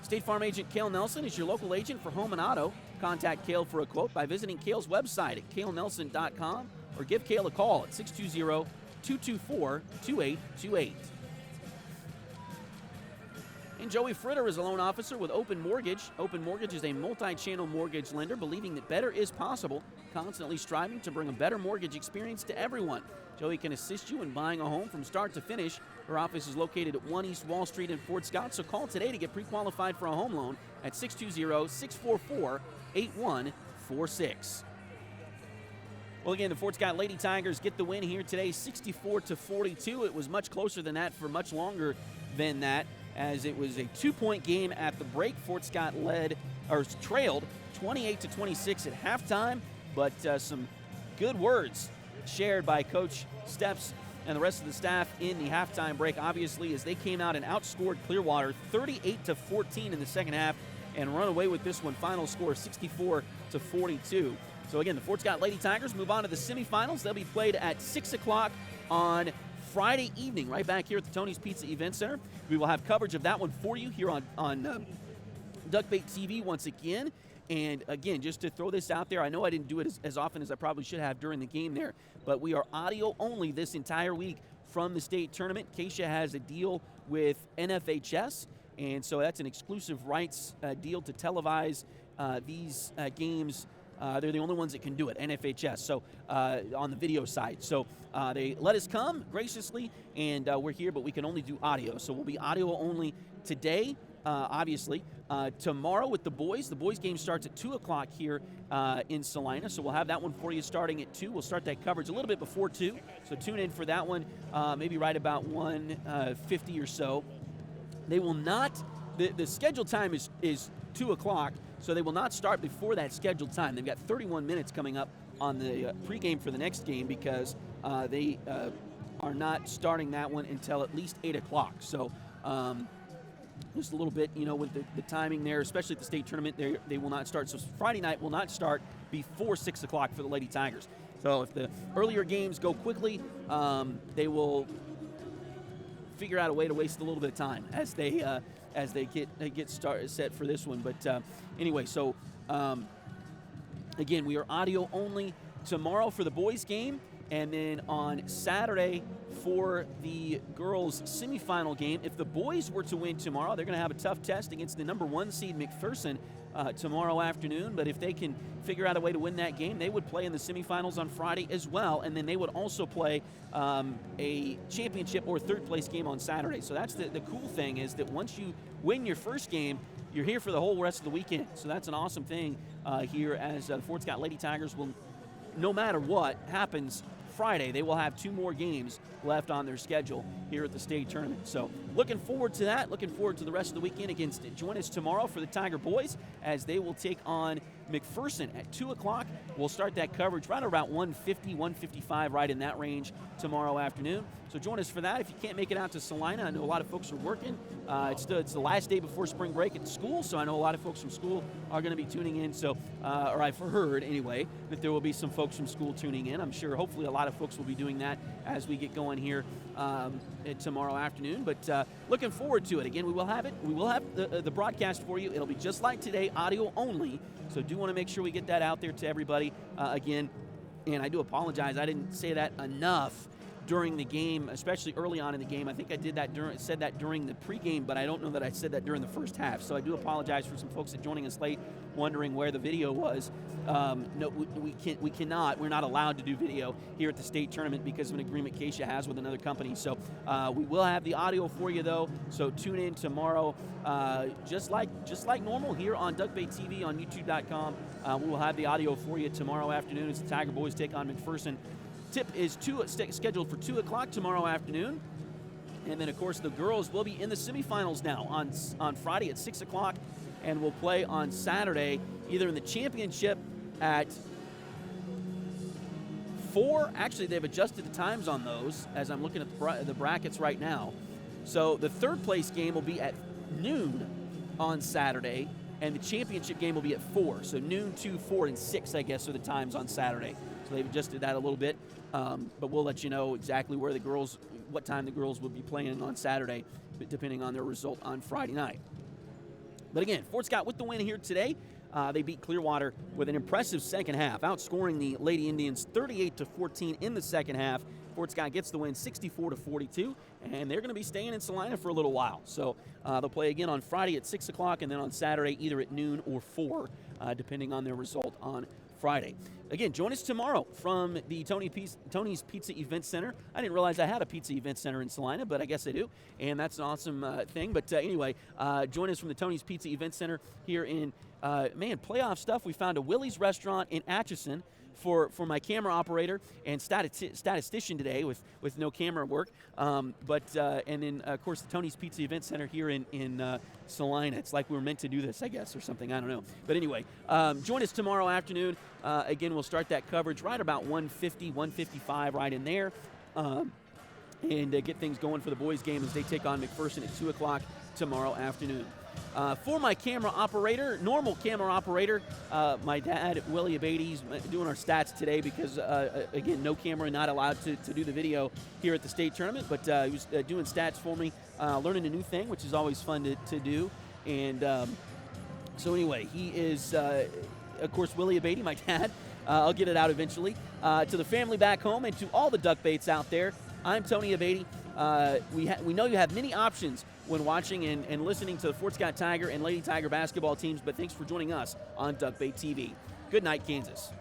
State Farm agent Cale Nelson is your local agent for home and auto. Contact Cale for a quote by visiting Cale's website at calenelson.com or give Cale a call at 620-224-2828. And Joey Fritter is a loan officer with Open Mortgage. Open Mortgage is a multi-channel mortgage lender believing that better is possible, constantly striving to bring a better mortgage experience to everyone. Joey can assist you in buying a home from start to finish. Her office is located at 1 East Wall Street in Fort Scott, so call today to get pre-qualified for a home loan at 620-644-8146. Well, again, the Fort Scott Lady Tigers get the win here today, 64-42. It was much closer than that for much longer than that, as it was a 2-point game at the break. Fort Scott trailed 28-26 at halftime, but some good words shared by Coach Steps and the rest of the staff in the halftime break, obviously, as they came out and outscored Clearwater 38-14 in the second half and run away with this one. Final score 64-42. So again, the Fort Scott Lady Tigers move on to the semifinals. They'll be played at 6 o'clock on Friday evening, right back here at the Tony's Pizza Event Center. We will have coverage of that one for you here on Duckbait TV once again. And again, just to throw this out there, I know I didn't do it as often as I probably should have during the game there, but we are audio only this entire week from the state tournament. Keisha has a deal with NFHS, and so that's an exclusive rights deal to televise these games. They're the only ones that can do it, NFHS, so on the video side. So they let us come graciously, and we're here, but we can only do audio. So we'll be audio only today, obviously. Tomorrow with the boys game starts at 2 o'clock here in Salina, so we'll have that one for you starting at 2. We'll start that coverage a little bit before 2, so tune in for that one, maybe right about 1:50 or so. They will not, the scheduled time is 2 o'clock, so they will not start before that scheduled time. They've got 31 minutes coming up on the pregame for the next game because they are not starting that one until at least 8 o'clock. So just a little bit, with the timing there, especially at the state tournament, they will not start. So Friday night will not start before 6 o'clock for the Lady Tigers. So if the earlier games go quickly, they will figure out a way to waste a little bit of time as they get set for this one. But anyway, so again, we are audio only tomorrow for the boys game, and then on Saturday for the girls semifinal game. If the boys were to win tomorrow, they're going to have a tough test against the number 1 seed McPherson tomorrow afternoon. But if they can figure out a way to win that game, they would play in the semifinals on Friday as well, and then they would also play a championship or third place game on Saturday. So that's the cool thing, is that once you win your first game, you're here for the whole rest of the weekend. So that's an awesome thing here, as the Fort Scott Lady Tigers will, no matter what happens Friday, they will have 2 more games left on their schedule here at the state tournament. So looking forward to that. Looking forward to the rest of the weekend. Join us tomorrow for the Tiger boys as they will take on McPherson at 2 o'clock. We'll start that coverage right around 1:50, 1:55, right in that range tomorrow afternoon. So join us for that. If you can't make it out to Salina, I know a lot of folks are working. It's the last day before spring break at school, so I know a lot of folks from school are going to be tuning in. So, or I've heard anyway, that there will be some folks from school tuning in. I'm sure hopefully a lot of folks will be doing that as we get going here tomorrow afternoon. But looking forward to it. Again, we will have it. We will have the broadcast for you. It'll be just like today, audio only. So do want to make sure we get that out there to everybody again. And I do apologize. I didn't say that enough during the game, especially early on in the game. I think I said that during the pregame, but I don't know that I said that during the first half. So I do apologize for some folks that joining us late, wondering where the video was. No, we cannot. We're not allowed to do video here at the state tournament because of an agreement Keisha has with another company. So we will have the audio for you though. So tune in tomorrow, just like normal here on Duckbait TV on YouTube.com. We will have the audio for you tomorrow afternoon as the Tiger boys take on McPherson. Tip is scheduled for 2 o'clock tomorrow afternoon. And then, of course, the girls will be in the semifinals now on Friday at 6 o'clock, and will play on Saturday either in the championship at 4. Actually, they've adjusted the times on those as I'm looking at the brackets right now. So the third place game will be at noon on Saturday, and the championship game will be at 4. So noon, 2, 4, and 6, I guess, are the times on Saturday. So they've adjusted that a little bit, but we'll let you know exactly what time the girls will be playing on Saturday, depending on their result on Friday night. But again, Fort Scott with the win here today. They beat Clearwater with an impressive second half, outscoring the Lady Indians 38-14 in the second half. Fort Scott gets the win 64-42, and they're going to be staying in Salina for a little while. So they'll play again on Friday at 6 o'clock, and then on Saturday either at noon or 4, depending on their result on Friday. Again, join us tomorrow from the Tony's Pizza Event Center. I didn't realize I had a pizza event center in Salina, but I guess I do, and that's an awesome thing. But anyway, join us from the Tony's Pizza Event Center here in, playoff stuff. We found a Willie's restaurant in Atchison for my camera operator and statistician today with no camera work. And then, of course, the Tony's Pizza Event Center here in Salina. It's like we were meant to do this, I guess, or something. I don't know. But anyway, join us tomorrow afternoon. Again, we'll start that coverage right about 1:50, 1:55, right in there. And get things going for the boys' game as they take on McPherson at 2 o'clock tomorrow afternoon. For my camera operator, normal camera operator, my dad, Willie Abate's doing our stats today because, again, no camera, not allowed to do the video here at the state tournament, but he was doing stats for me, learning a new thing, which is always fun to do. And so anyway, he is, of course, Willie Abate, my dad. I'll get it out eventually. To the family back home and to all the duck baits out there, I'm Tony Abate. We know you have many options when watching and listening to the Fort Scott Tiger and Lady Tiger basketball teams, but thanks for joining us on Duck Bait TV. Good night, Kansas.